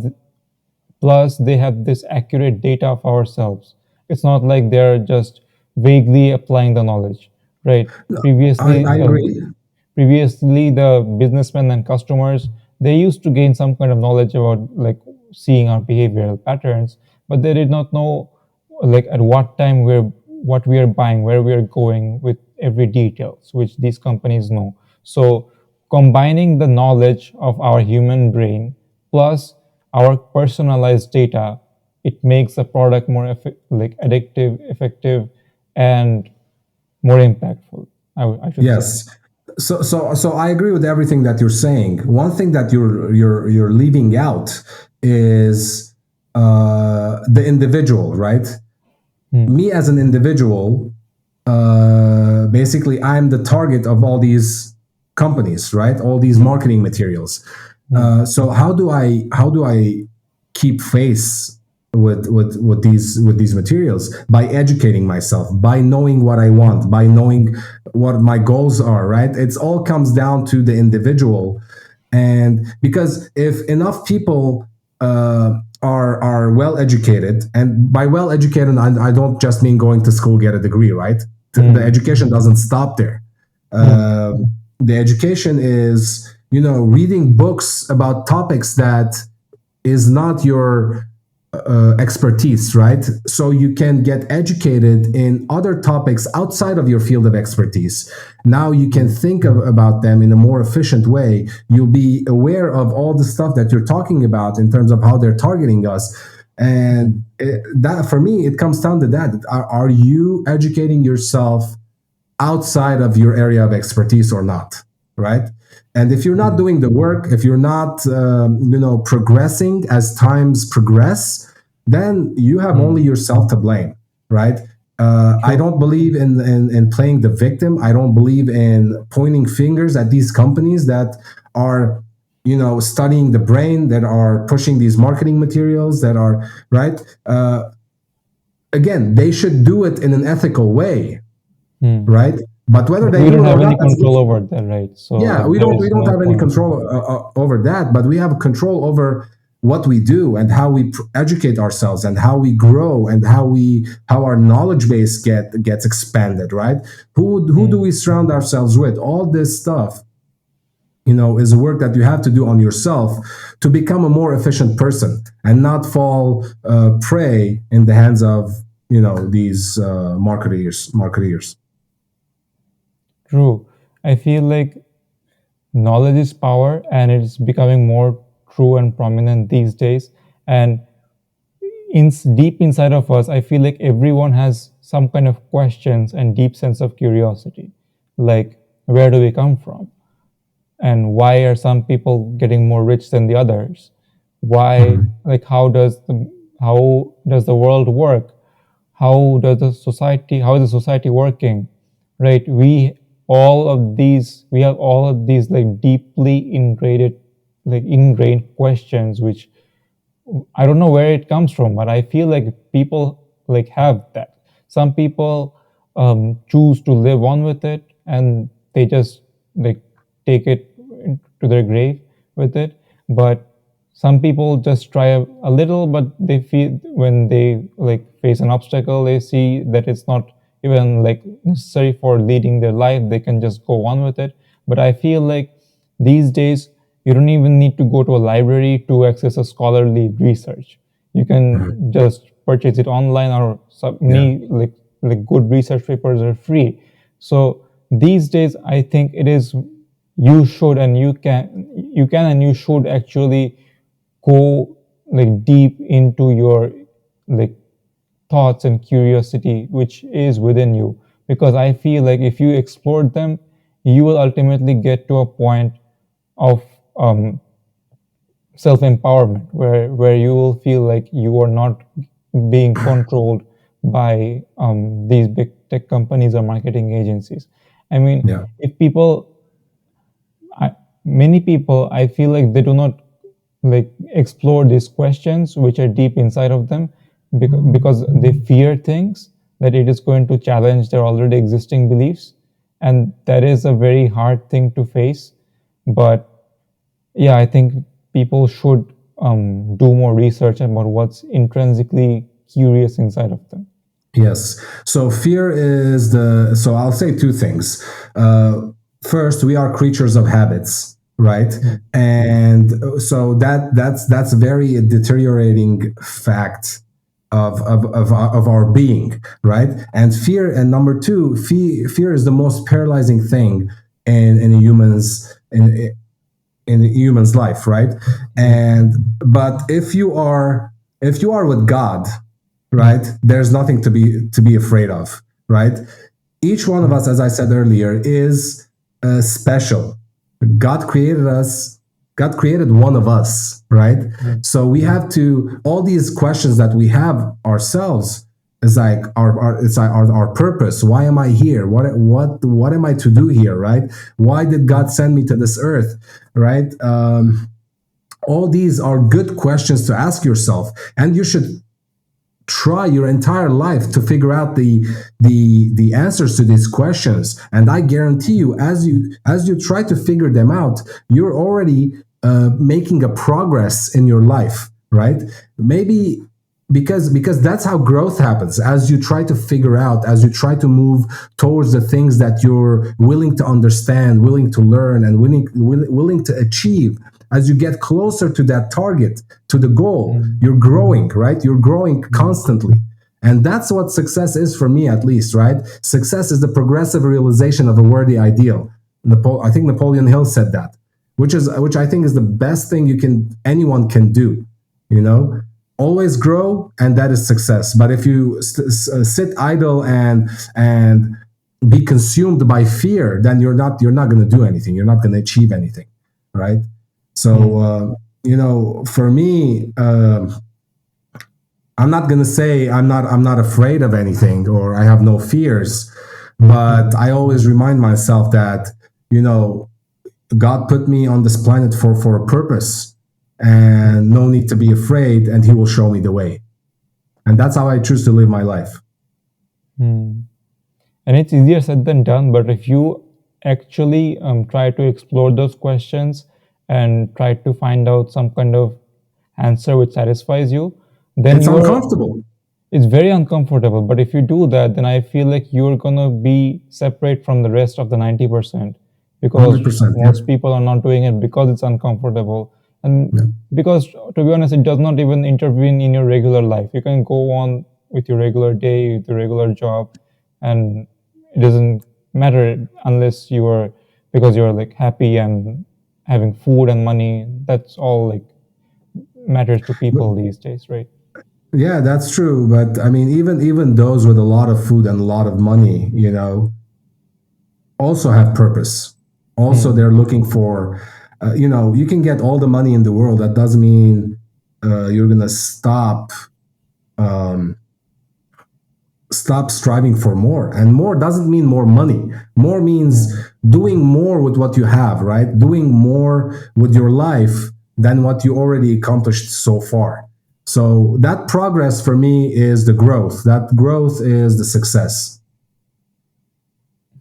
plus they have this accurate data of ourselves. It's not like they're just vaguely applying the knowledge, right? previously I uh, agree. Previously the businessmen and customers, they used to gain some kind of knowledge about like seeing our behavioral patterns, but they did not know like at what time what we are buying, where we are going, with every details which these companies know. So combining the knowledge of our human brain plus our personalized data, it makes the product more like addictive, effective, and more impactful, I should say. Yes. So I agree with everything that you're saying. One thing that you're leaving out is the individual, right? Hmm. Me as an individual, basically, I'm the target of all these companies, right? All these marketing materials. Hmm. So how do I keep face with these materials? By educating myself, by knowing what I want, by knowing what my goals are, right? It's all comes down to the individual. And because if enough people are well educated, and by well educated, I don't just mean going to school, get a degree, right? The Hmm. education doesn't stop there. Hmm. uh, the education is, you know, reading books about topics that is not your expertise, right? So you can get educated in other topics outside of your field of expertise. Now you can Hmm. think about them in a more efficient way. You'll be aware of all the stuff that you're talking about in terms of how they're targeting us. Hmm. And that, for me, it comes down to that. Are you educating yourself outside of your area of expertise or not, right? And if you're not Hmm. doing the work, if you're not you know, progressing as times progress, then you have Hmm. only yourself to blame, right? I True. don't believe in playing the victim. I don't believe in pointing fingers at these companies that are, you know, studying the brain, that are pushing these marketing materials, that are right. Again, they should do it in an ethical way, Hmm. right? But whether But they we do don't it or have not, any control over that, right? yeah, So there we is don't no have any point. control over that, but we have control over what we do and how we educate ourselves and how we grow and how our knowledge base gets expanded, right? Who do Hmm. we surround ourselves with? All this stuff, you know, is work that you have to do on yourself to become a more efficient person and not fall prey in the hands of, you know, these marketeers. True. I feel like knowledge is power, and it's becoming more true and prominent these days. And deep inside of us, I feel like everyone has some kind of questions and deep sense of curiosity, like where do we come from, and why are some people getting more rich than the others? Why, Mhm. like, how does the world work? How is the society working, right? We have all of these like deeply ingrained questions, which I don't know where it comes from, but I feel like people like have that. Some people choose to live on with it, and they just like take it to their grave with it. But some people just try a little, but they feel when they like face an obstacle, they see that it's not even like necessary for leading their life. They can just go on with it. But I feel like these days you don't even need to go to a library to access a scholarly research. You Mhm. can just purchase it online, or Yeah. many like good research papers are free. So these days I think it is, you can and you should actually go like deep into your like thoughts and curiosity which is within you, because I feel like if you explore them, you will ultimately get to a point of um, self empowerment, where you will feel like you are not being controlled by these big tech companies or marketing agencies. I mean, Yeah. if people, I, many people, I feel like they do not like explore these questions which are deep inside of them, because they fear things. that it is going to challenge their already existing beliefs, and that is a very hard thing to face. But yeah, I think people should do more research about what's intrinsically curious inside of them. Yes. So fear is the. So I'll say two things. First, we are creatures of habits, right? And so that's very deteriorating fact of our being, right? And fear, and number two, fear is the most paralyzing thing in a human's life, right? And but if you are with God, right, there's nothing to be afraid of, right? Each one of us, as I said earlier, is special. God created us. God created one of us, right? So we have to, all these questions that we have ourselves is like our purpose. Why am I here? What am I to do here, right? Why did God send me to this earth, right? All these are good questions to ask yourself, and you should try your entire life to figure out the answers to these questions. And I guarantee you, as you try to figure them out, you're already making a progress in your life, right? Maybe because that's how growth happens. As you try to figure out, as you try to move towards the things that you're willing to understand, willing to learn, and willing to achieve, as you get closer to that target, to the goal, you're growing, right? You're growing constantly. And that's what success is for me, at least, right? Success is the progressive realization of a worthy ideal. I think Napoleon Hill said that, which I think is the best thing anyone can do. You know, always grow, and that is success. But if you sit idle and be consumed by fear, then you're not going to do anything. You're not going to achieve anything, right? So for me, I'm not gonna say I'm not afraid of anything or I have no fears, but I always remind myself that God put me on this planet for a purpose, and no need to be afraid, and He will show me the way, and that's how I choose to live my life. Hmm. And it's easier said than done, but if you actually try to explore those questions and try to find out some kind of answer which satisfies you, then It's you're uncomfortable. it's very uncomfortable. But if you do that, then I feel like you're gonna be separate from the rest of the 90%, because 100%. Yeah. most people are not doing it because it's uncomfortable, and Yeah. because, to be honest, it does not even intervene in your regular life. You can go on with your regular day, with your regular job, and it doesn't matter unless you are, because you're like happy and having food and money. That's all like matters to But, people these days, right? yeah, that's true. But I mean, even those with a lot of food and a lot of money, also have purpose. Also, Hmm. they're looking for, you can get all the money in the world. That doesn't mean you're gonna um, stop striving for more. And more doesn't mean more money. More means Hmm. doing more with what you have, right? Doing more with your life than what you already accomplished so far. So that progress for me is the growth. That growth is the success.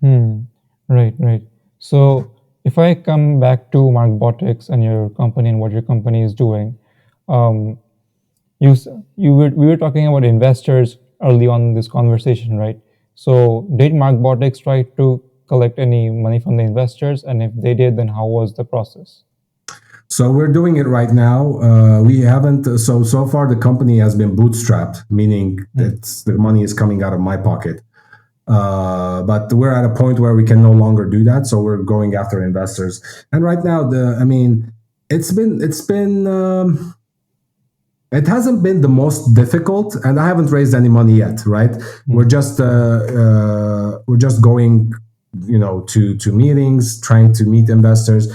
Hmm. Right, right. So if I come back to Markbotix and your company and what your company is doing, um, you s- you were we were talking about investors early on in this conversation, right? So did Markbotix try to collect any money from the investors, and if they did, then how was the process? So we're doing it right now. We haven't. So far, the company has been bootstrapped, meaning Hmm. that the money is coming out of my pocket. But we're at a point where we can no longer do that. So we're going after investors. And right now, it's been it hasn't been the most difficult, and I haven't raised any money yet. Right? We're Hmm. just we're just going, to meetings, trying to meet investors.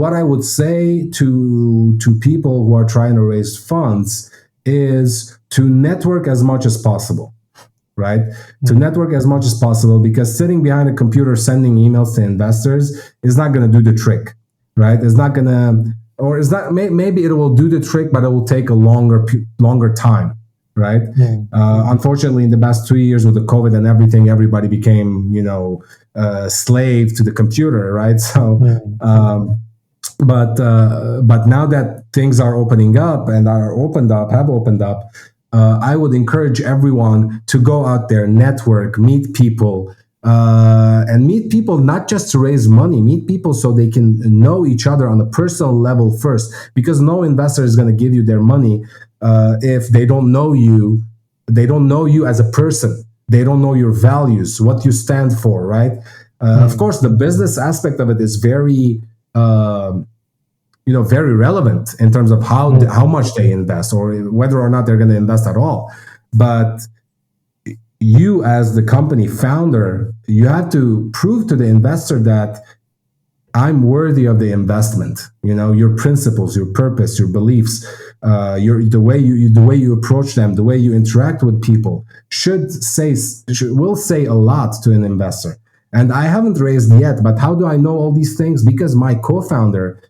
What I would say to people who are trying to raise funds is to network as much as possible, right? To Hmm. network as much as possible, because sitting behind a computer sending emails to investors is not going to do the trick, right? It's not going to, or it's not. Maybe it will do the trick, but it will take a longer time, right? mm, Unfortunately, in the past 2 years with the COVID and everything, everybody became, slave to the computer, right? So, mm, but now that things are opening up and have opened up, I would encourage everyone to go out there, network, meet people, and meet people not just to raise money, meet people so they can know each other on a personal level first, because no investor is going to give you their money if they don't know you. They don't know you as a person. They don't know your values, what you stand for, right? Of mm, course, the business aspect of it is very very relevant in terms of how mm, much they invest or whether or not they're going to invest at all. But you, as the company founder, you have to prove to the investor that I'm worthy of the investment. Your principles, your purpose, your beliefs, the way you approach them, the way you interact with people will say a lot to an investor. And I haven't raised yet, but how do I know all these things? Because my co-founder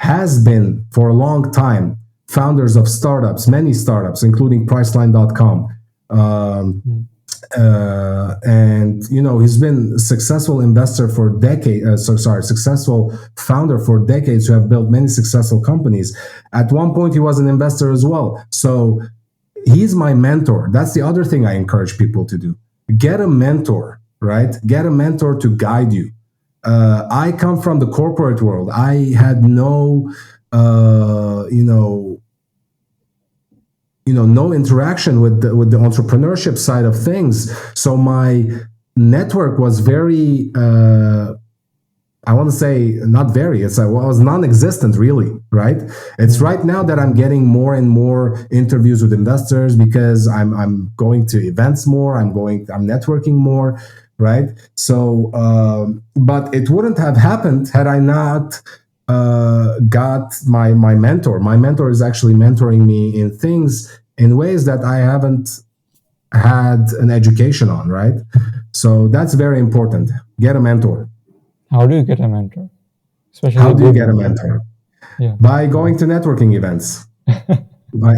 has been for a long time founders of startups, many startups, including Priceline.com. Um, mm. and he's been a successful investor for decades. Successful founder for decades who have built many successful companies. At one point, he was an investor as well. So he's my mentor. That's the other thing I encourage people to do. Get a mentor, right? Get a mentor to guide you. I come from the corporate world. I had no interaction with the entrepreneurship side of things. So my network was very, I want to say not very, was non-existent really, right? It's Mm. right now that I'm getting more and more interviews with investors because I'm going to events more, I'm networking more, right? So, but it wouldn't have happened had I not got my mentor. My mentor is actually mentoring me in things in ways that I haven't had an education on, right? So that's very important. Get a mentor. How do you get a mentor, especially How a do you good get a mentor? mentor? Yeah. By going to networking events. By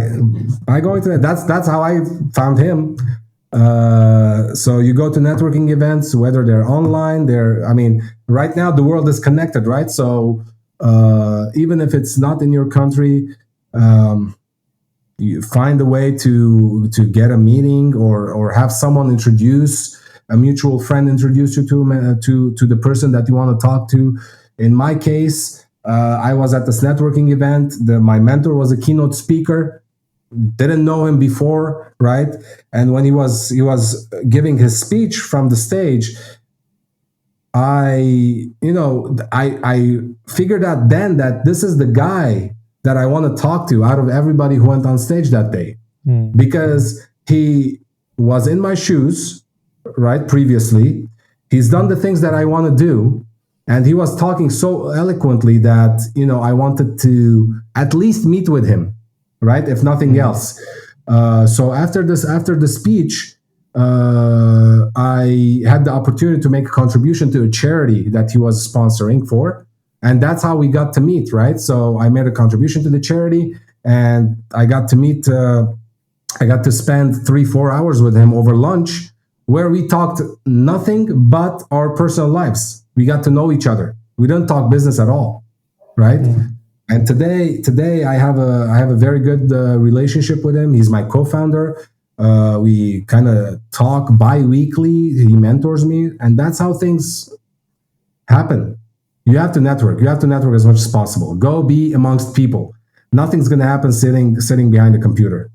by going to that's how I found him. So you go to networking events, whether they're online, right now the world is connected, right? So even if it's not in your country, um, you find a way to get a meeting or have someone introduce a mutual friend introduce you to the person that you want to talk to. In my case, I was at this networking event. My mentor was a keynote speaker. Didn't know him before, right? And when he was giving his speech from the stage, I figured out then that this is the guy that I want to talk to out of everybody who went on stage that day, Mm, because he was in my shoes, right? Previously, he's done the things that I want to do, and he was talking so eloquently that I wanted to at least meet with him, right? If nothing mm, else. So after the speech, I had the opportunity to make a contribution to a charity that he was sponsoring for, and that's how we got to meet, right? So I made a contribution to the charity, and I got to meet. I got to spend 3-4 hours with him over lunch, where we talked nothing but our personal lives. We got to know each other. We didn't talk business at all, right? mm. And today I have a very good relationship with him. He's my co-founder. We kind of talk bi-weekly. He mentors me, and that's how things happen. You have to network. You have to network as much as possible. Go be amongst people. Nothing's going to happen sitting behind a computer.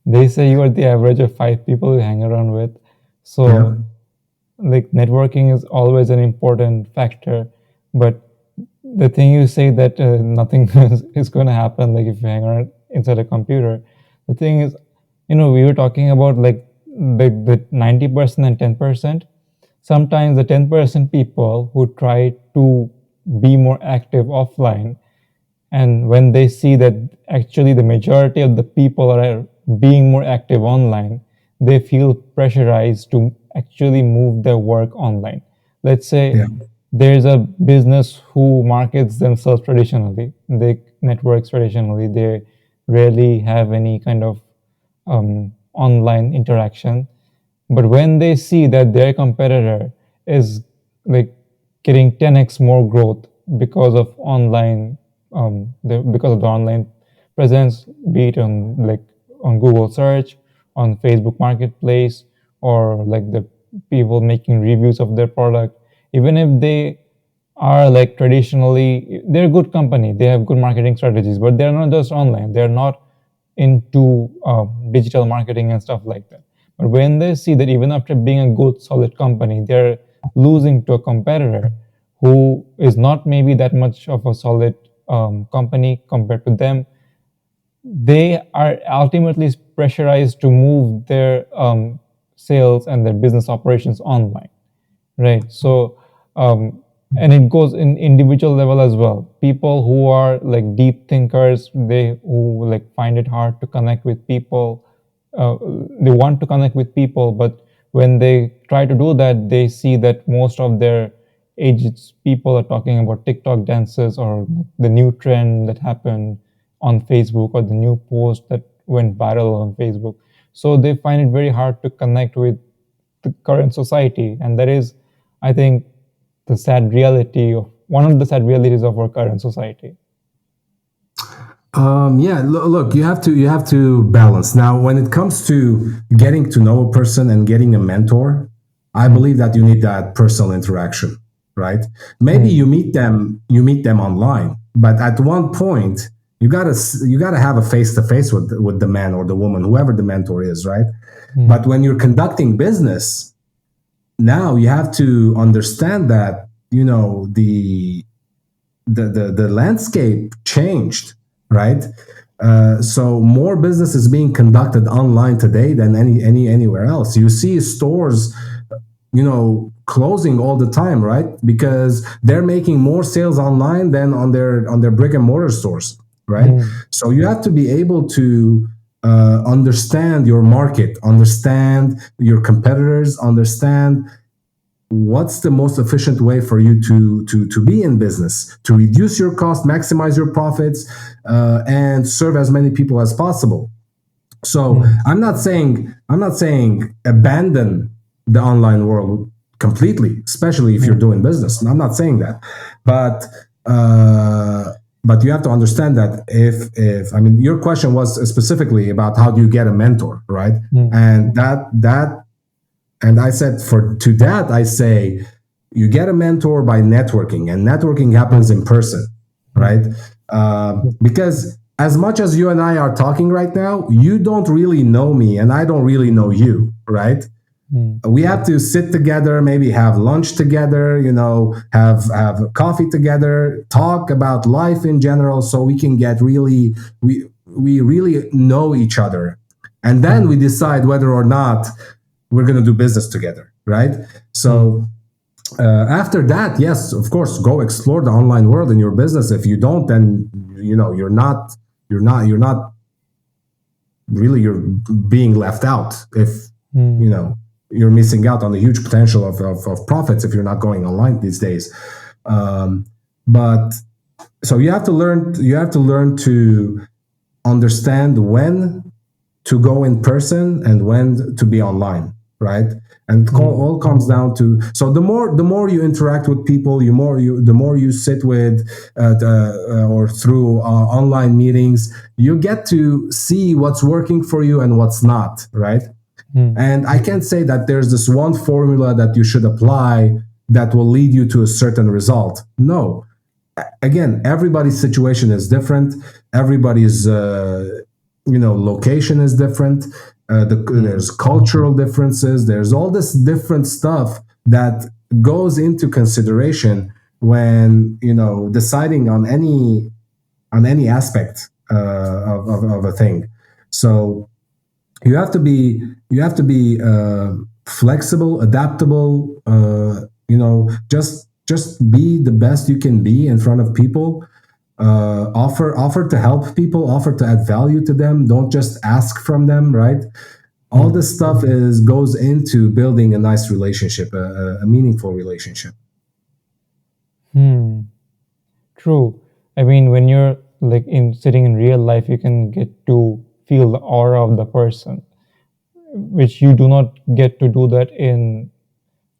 They say you are the average of 5 people you hang around with. Yeah. So, like, networking is always an important factor. But the thing you say that nothing is going to happen, like if you hang around inside a computer. The thing is, we were talking about like the 90% and 10%. Sometimes the 10% people who try to be more active offline, and when they see that actually the majority of the people are being more active online, they feel pressurized to actually move their work online. Let's say Yeah. there's a business who markets themselves traditionally, they networks traditionally, they rarely have any kind of online interaction. But when they see that their competitor is like getting 10x more growth because of online, because of the online presence, be it on like on Google search, on Facebook Marketplace, or like the people making reviews of their product, even if they are like traditionally, they're a good company, they have good marketing strategies, but they're not just online, they're not into digital marketing and stuff like that. But when they see that even after being a good solid company, they're losing to a competitor who is not maybe that much of a solid company compared to them, they are ultimately pressurized to move their sales and their business operations online, right? So and it goes in individual level as well. People who are like deep thinkers, they who like find it hard to connect with people, they want to connect with people, but when they try to do that, they see that most of their aged people are talking about TikTok dances or the new trend that happened on Facebook or the new post that went viral on Facebook. So they find it very hard to connect with the current society, and that is, I think, the sad reality of one of the sad realities of our current society. Yeah, look, you have to balance. Now, when it comes to getting to know a person and getting a mentor, I Mm, believe that you need that personal interaction, right? Maybe mm, you meet them online, but at one point you gotta have a face to face with the man or the woman, whoever the mentor is, right? mm, But when you're conducting business, now you have to understand that the landscape changed, right? So more business is being conducted online today than anywhere else. You see stores, closing all the time, right? Because they're making more sales online than on their brick and mortar stores, right? mm, So you have to be able to understand your market, understand your competitors, understand what's the most efficient way for you to be in business, to reduce your cost, maximize your profits, and serve as many people as possible. So mm, I'm not saying abandon the online world completely, especially if you're mm, doing business. And I'm not saying that, but but you have to understand that if I mean your question was specifically about how do you get a mentor, right? mm, And and I said, for to that, I say, you get a mentor by networking, and networking happens in person, mm, right? Because as much as you and I are talking right now, you don't really know me, and I don't really know you, right? mm, We have to sit together, maybe have lunch together, have coffee together, talk about life in general, so we can get we really know each other, and then mm, we decide whether or not we're going to do business together, right? mm, So after that, yes, of course, go explore the online world in your business. If you don't, then you're not really, you're being left out. If you mm, know you're missing out on the huge potential of profits if you're not going online these days. But so you have to learn to understand when to go in person and when to be online, right? And it mm, all comes down to, so the more you interact with people, the more you sit with or through online meetings, you get to see what's working for you and what's not, right? mm, And I can't say that there's this one formula that you should apply that will lead you to a certain result. No, again, everybody's situation is different. Everybody's location is different. mm, There's cultural differences. There's all this different stuff that goes into consideration when deciding on any aspect of a thing. So you have to be flexible, adaptable. Just be the best you can be in front of people. Offer to help people, offer to add value to them. Don't just ask from them, right? All mm, this stuff is goes into building a nice relationship, a meaningful relationship. mm. True. I mean, when you're like in sitting in real life, you can get to feel the aura of the person, which you do not get to do that in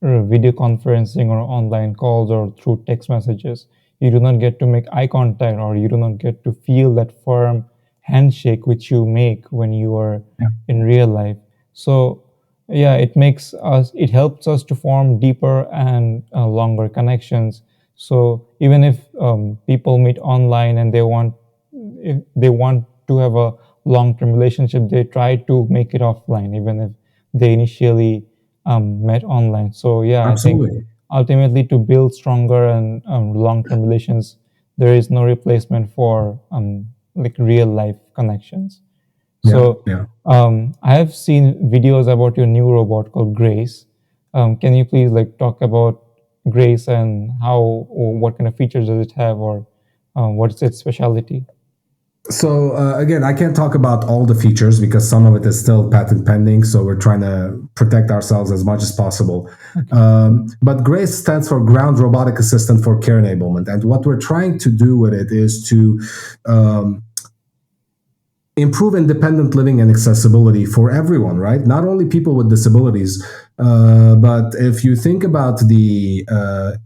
video conferencing or online calls or through text messages. You do not get to make eye contact, or you do not get to feel that firm handshake which you make when you are Yeah. in real life. So yeah, it helps us to form deeper and longer connections. So even if people meet online and if they want to have a long-term relationship, they try to make it offline, even if they initially met online. So yeah, I think Absolutely. ultimately to build stronger and long-term relations, there is no replacement for like real life connections. Yeah. So Yeah. I have seen videos about your new robot called Grace. Can you please like talk about Grace and how, or what kind of features does it have, or what's its specialty? So again, I can't talk about all the features because some of it is still patent pending. So we're trying to protect ourselves as much as possible. Okay. But GRACE stands for Ground Robotic Assistant for Care Enablement, and what we're trying to do with it is to um, improve independent living and accessibility for everyone, right? Not only people with disabilities, but if you think about the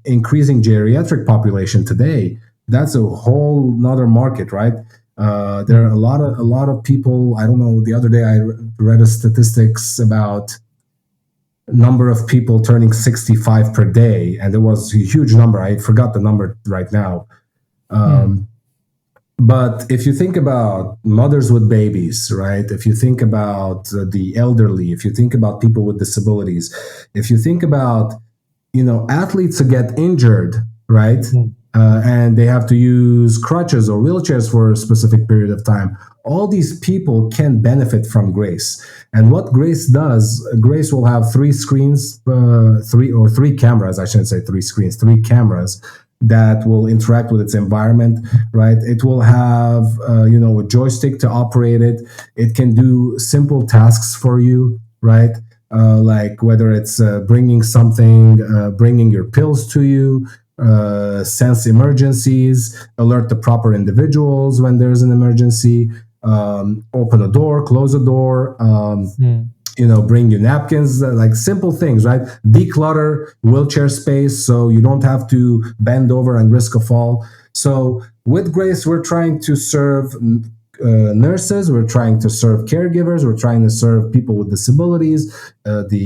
increasing geriatric population today, that's a whole nother market, right? There are Mm. a lot of people. I don't know. The other day, I read a statistics about number of people turning 65 per day, and it was a huge number. I forgot the number right now. Mm. Um, but if you think about mothers with babies, right? If you think about the elderly, if you think about people with disabilities, if you think about, athletes who get injured, right? Mm. And they have to use crutches or wheelchairs for a specific period of time. All these people can benefit from Grace. And what Grace does, Grace will have three screens, three cameras, I shouldn't say three screens, three cameras that will interact with its environment, right? It will have, a joystick to operate it. It can do simple tasks for you, right? Like whether it's bringing something, bringing your pills to you, sense emergencies, alert the proper individuals when there's an emergency, open a door, close a door, Mm. bring you napkins, like simple things, right? Declutter wheelchair space so you don't have to bend over and risk a fall. So with Grace, we're trying to serve nurses, we're trying to serve caregivers, we're trying to serve people with disabilities, the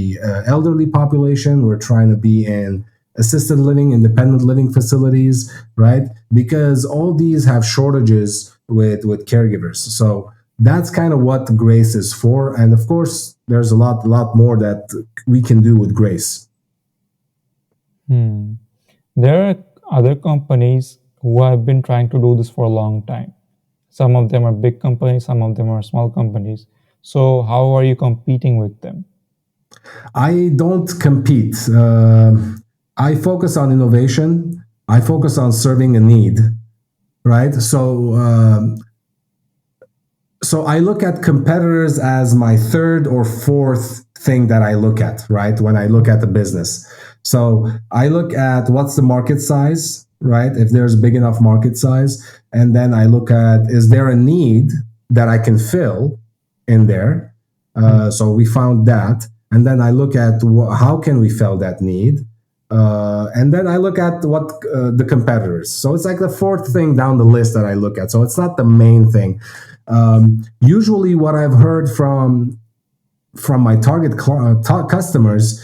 elderly population. We're trying to be in assisted living, independent living facilities, right? Because all these have shortages with caregivers. So that's kind of what Grace is for. And of course, there's a lot more that we can do with Grace. Hmm. There are other companies who have been trying to do this for a long time. Some of them are big companies, some of them are small companies. So, how are you competing with them? I don't compete. I focus on innovation. I focus on serving a need, right? So I look at competitors as my third or fourth thing that I look at, right? When I look at the business. So I look at what's the market size, right? If there's big enough market size. And then I look at, is there a need that I can fill in there? Hmm. So we found that. And then I look at how can we fill that need? And then I look at what the competitors. So it's like the fourth thing down the list that I look at. So it's not the main thing. Usually, what I've heard from my target customers,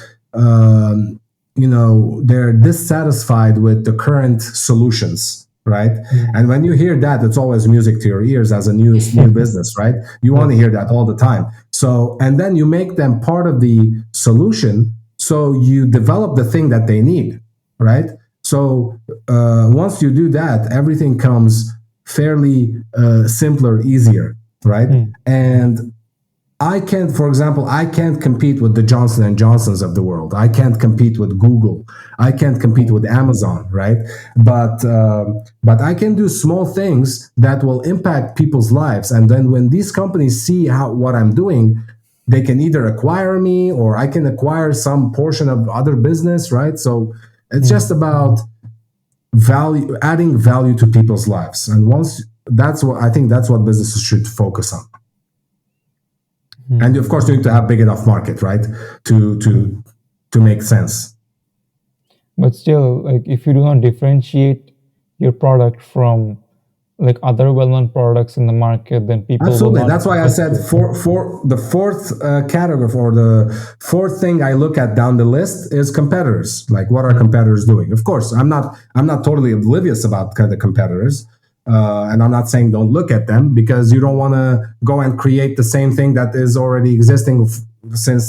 they're dissatisfied with the current solutions, right? Hmm. And when you hear that, it's always music to your ears as a new business, right? You want to Yes. hear that all the time. So, and then you make them part of the solution. So you develop the thing that they need, right? So once you do that, everything comes fairly simpler, easier, right? Hmm. And for example, I can't compete with the Johnson and Johnsons of the world. I can't compete with Google. I can't compete with Hmm. Amazon, right? But I can do small things that will impact people's lives. And then when these companies see what I'm doing, they can either acquire me or I can acquire some portion of other business, right? So it's just Hmm. about adding value to people's lives. And that's what I think. That's what businesses should focus on. And Hmm. of course, you need to have big enough market, right, to Hmm. to to make sense. But still, like if you do not differentiate your product from like other well-known products in the market, then people will Absolutely. not That's why I trust said you. for the fourth category, or the fourth thing I look at down the list is competitors. Like, what are Hmm. competitors doing? Of course, I'm not totally oblivious about kind of competitors, and I'm not saying don't look at them, because you don't want to go and create the same thing that is already existing since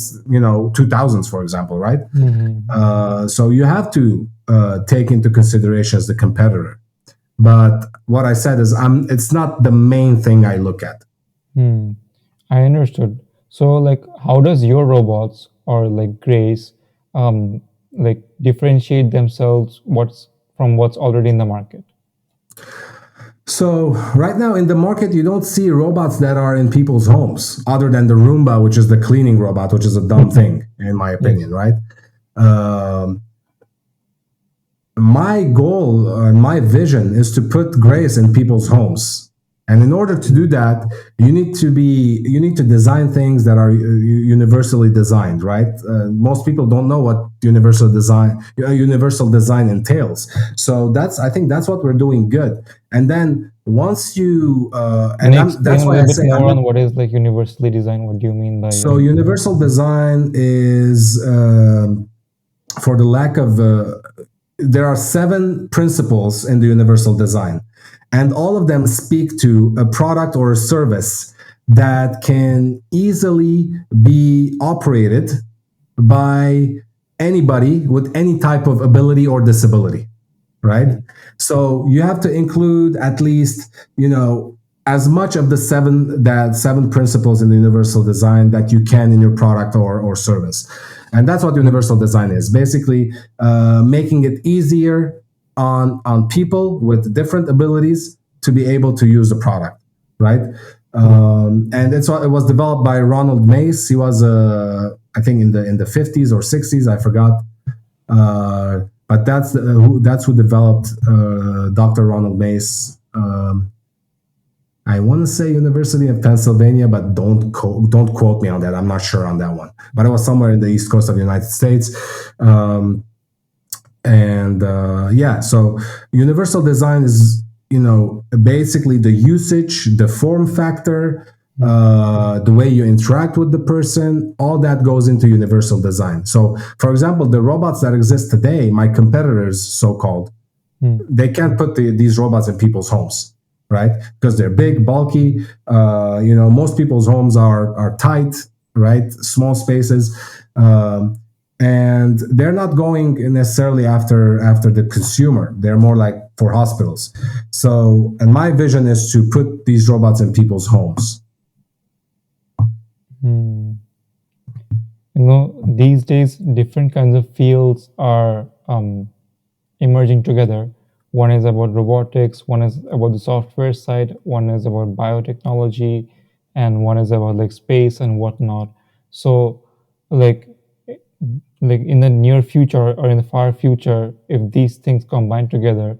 2000s, for example, right? Hmm. So you have to take into consideration as the competitor. But what I said is, it's not the main thing I look at. Hmm. I understood. So, like, how does your robots or like Grace, like differentiate themselves what's from what's already in the market? So right now in the market, you don't see robots that are in people's homes, other than the Roomba, which is the cleaning robot, which is a dumb thing in my opinion, Yes. right? Um, my goal and my vision is to put grace in people's homes, and in order to do that, you need to design things that are universally designed, right? Most people don't know what universal design entails. So that's I think that's what we're doing good. And then once you Can and you explain that's a why little I bit say I'm more not. on what is like universally designed? What do you mean by So universal? universal design is, for the lack of there are 7 principles in the universal design, and all of them speak to a product or a service that can easily be operated by anybody with any type of ability or disability, right? Hmm. So you have to include at least, as much of the seven principles in the universal design that you can in your product or service. And that's what Hmm. universal design is basically, making it easier on people with different abilities to be able to use the product, right? Hmm. And it was developed by Ronald Mace. He was, I think, in the 50s or 60s, I forgot. But that's who developed, Dr. Ronald Mace. I want to say University of Pennsylvania, but don't quote me on that. I'm not sure on that one. But it was somewhere in the East Coast of the United States. Um, and yeah, so universal design is, basically the usage, the form factor, Hmm. the way you interact with the person, all that goes into universal design. So for example, the robots that exist today, my competitors, so called, Hmm. they can't put these robots in people's homes, right? Because they're big, bulky. Most people's homes are tight, right? Small spaces. And they're not going necessarily after the consumer. They're more like for hospitals. So, and my vision is to put these robots in people's homes. Hmm. These days, different kinds of fields are emerging together. One is about robotics, one is about the software side, one is about biotechnology, and one is about like space and whatnot. So, like, like in the near future or in the far future, if these things combine together,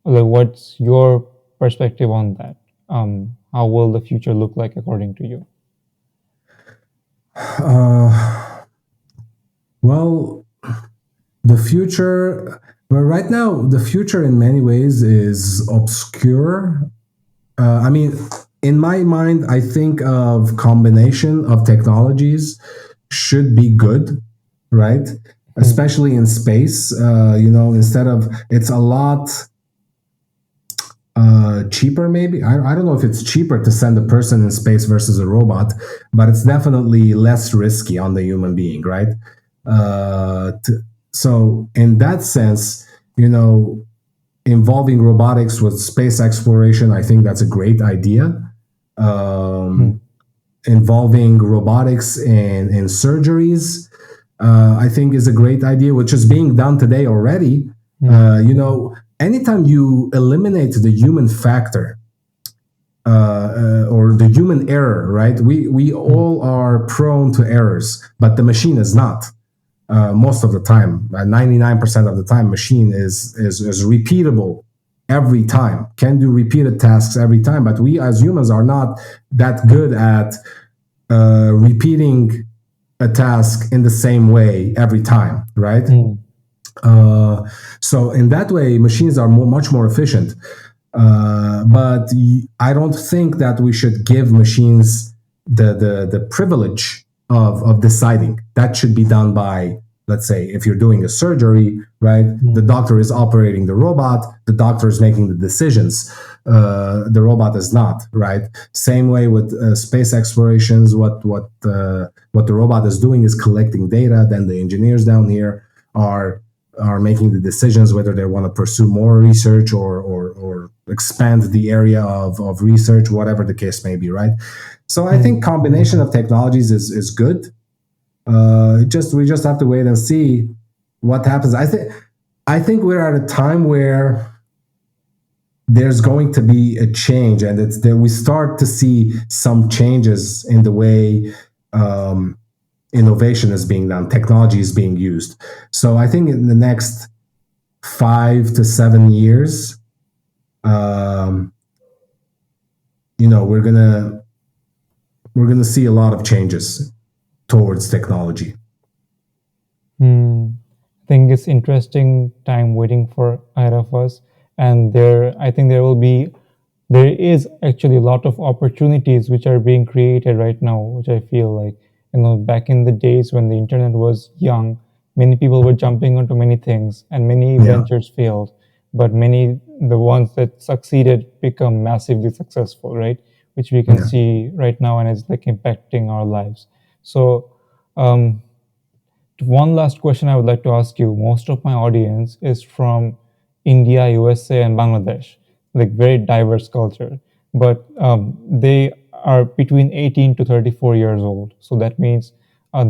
like, what's your perspective on that? How will the future look like according to you? Uh, well, the future, well, right now, the future in many ways is obscure. I mean, in my mind, I think of combination of technologies should be good, right? Hmm. Especially in space, instead of it's a lot cheaper. Maybe I don't know if it's cheaper to send a person in space versus a robot, but it's definitely less risky on the human being, right? Uh, to, so in that sense, you know, involving robotics with space exploration, I think that's a great idea. Hmm. Um, Involving robotics in surgeries, I think is a great idea, which is being done today already. Hmm. Anytime you eliminate the human factor, or the human error, right? We Hmm. all are prone to errors, but the machine is not. Most of the time, 99% of the time, machine is repeatable, every time, can do repeated tasks every time. But we as humans are not that good at repeating a task in the same way every time, right? Mm. So in that way, machines are much more efficient. But I don't think that we should give machines the privilege of deciding. That should be done by, let's say, if you're doing a surgery, right? The Mm. doctor is operating the robot, the doctor is making the decisions. The robot is not, right? Same way with space explorations. What the robot is doing is collecting data. Then the engineers down here are making the decisions whether they want to pursue more research or expand the area of research, whatever the case may be, right? So I think Mm. combination of technologies is good. We just have to wait and see what happens. I think we're at a time where there's going to be a change, and it's that we start to see some changes in the way innovation is being done, technology is being used. So I think in the next 5 to 7 years, um, we're gonna see a lot of changes towards technology. Hmm. I think it's interesting time waiting for ahead of us, and I think there is actually a lot of opportunities which are being created right now, which I feel like, back in the days when the internet was young, many people were jumping onto many things, and many Yeah, ventures failed, but the ones that succeeded become massively successful, right? Which we can yeah. see right now, and it's like impacting our lives. So. Um, one last question I would like to ask you. Most of my audience is from India, USA, and Bangladesh, like very diverse culture. But they are between 18 to 34 years old. So that means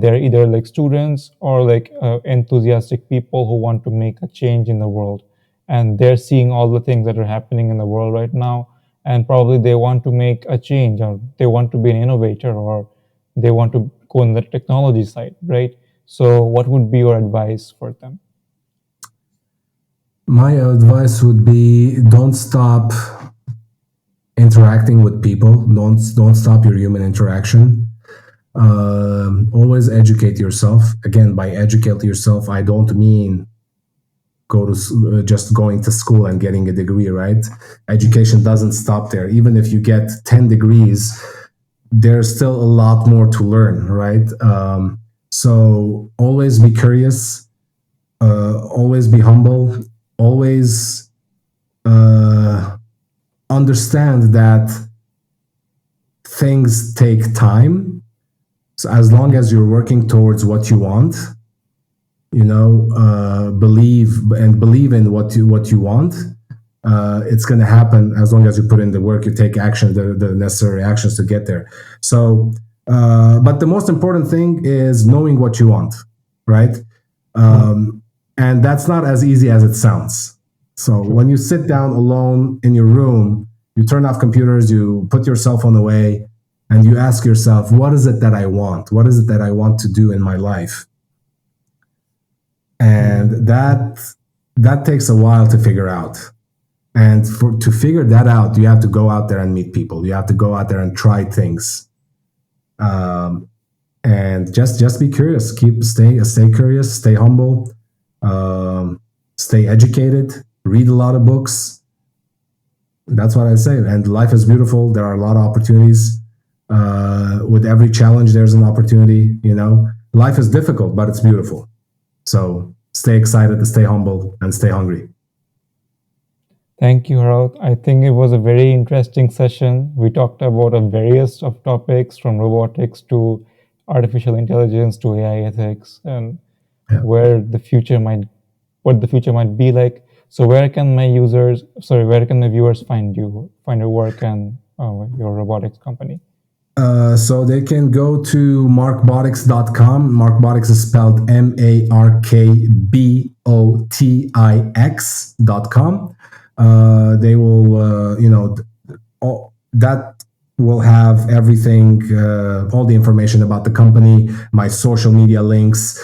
they're either like students or like enthusiastic people who want to make a change in the world. And they're seeing all the things that are happening in the world right now. And probably they want to make a change, or they want to be an innovator, or they want to go on the technology side, right? So, what would be your advice for them? My advice would be don't stop interacting with people. Don't stop your human interaction. Always educate yourself. Again, by educate yourself, I don't mean just going to school and getting a degree, right? Education doesn't stop there. Even if you get 10 degrees, there's still a lot more to learn, right? So always be curious, always be humble, always uh, understand that things take time. So as long as you're working towards what you want, believe in what you want. It's going to happen as long as you put in the work, you take action, the necessary actions to get there. So, but the most important thing is knowing what you want, right? Mm. And that's not as easy as it sounds. So True. when you sit down alone in your room, you turn off computers, you put your cell phone away, and you ask yourself, what is it that I want? What is it that I want to do in my life? And that takes a while to figure out. And to figure that out, you have to go out there and meet people. You have to go out there and try things. And just be curious. Stay curious. Stay humble. Stay educated. Read a lot of books. That's what I say. And life is beautiful. There are a lot of opportunities. With every challenge, there's an opportunity. Life is difficult, but it's beautiful. So stay excited, stay humble, and stay hungry. Thank you, Harout. I think it was a very interesting session. We talked about a various of topics from robotics to artificial intelligence to AI ethics and Yeah. where the future might, what the future might be like. So, where can my viewers find your work and your robotics company? So they can go to markbotix.com. Markbotix is spelled Markbotix.com. They will, that will have everything, all the information about the company, my social media links.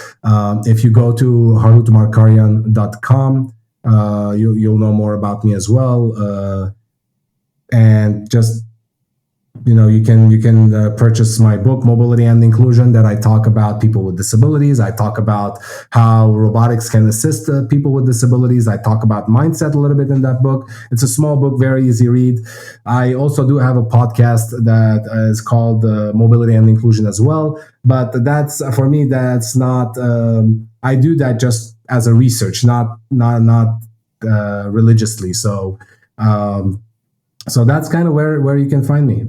If you go to haroutmarkarian.com, You'll know more about me as well. And just you can purchase my book Mobility and Inclusion, that I talk about people with disabilities. I talk about how robotics can assist people with disabilities. I talk about mindset a little bit in that book. It's a small book, very easy read. I also do have a podcast that is called Mobility and Inclusion as well, but that's for me, that's not I do that just as a research, not religiously. Um, so that's kind of where you can find me.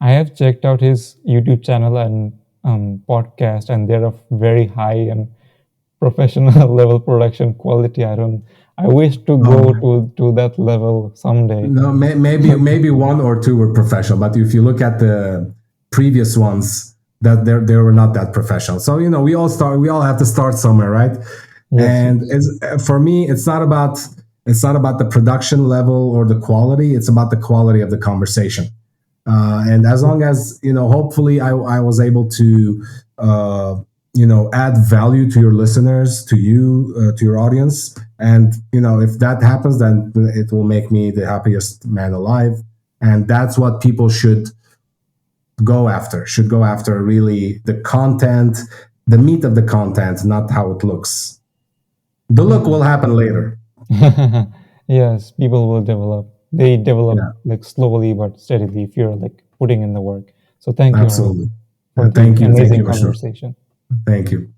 I have checked out his YouTube channel and podcast, and they're of very high and professional level production quality. I wish to go Oh, to that level someday. no, maybe one or two were professional, but if you look at the previous ones, that they were not that professional. So we all have to start somewhere, right? Yes, And yes. for me, it's not about the production level or the quality. It's about the quality of the conversation. And as long as hopefully I was able to add value to your listeners, to you, to your audience. And if that happens, then it will make me the happiest man alive. And that's what people should go after, really, the content, the meat of the content, not how it looks. The look will happen later. Yes, people will develop. They develop Yeah, like slowly but steadily if you're like putting in the work. So thank you, Harold, absolutely. for the Thank you, amazing Ashur. conversation. Thank you.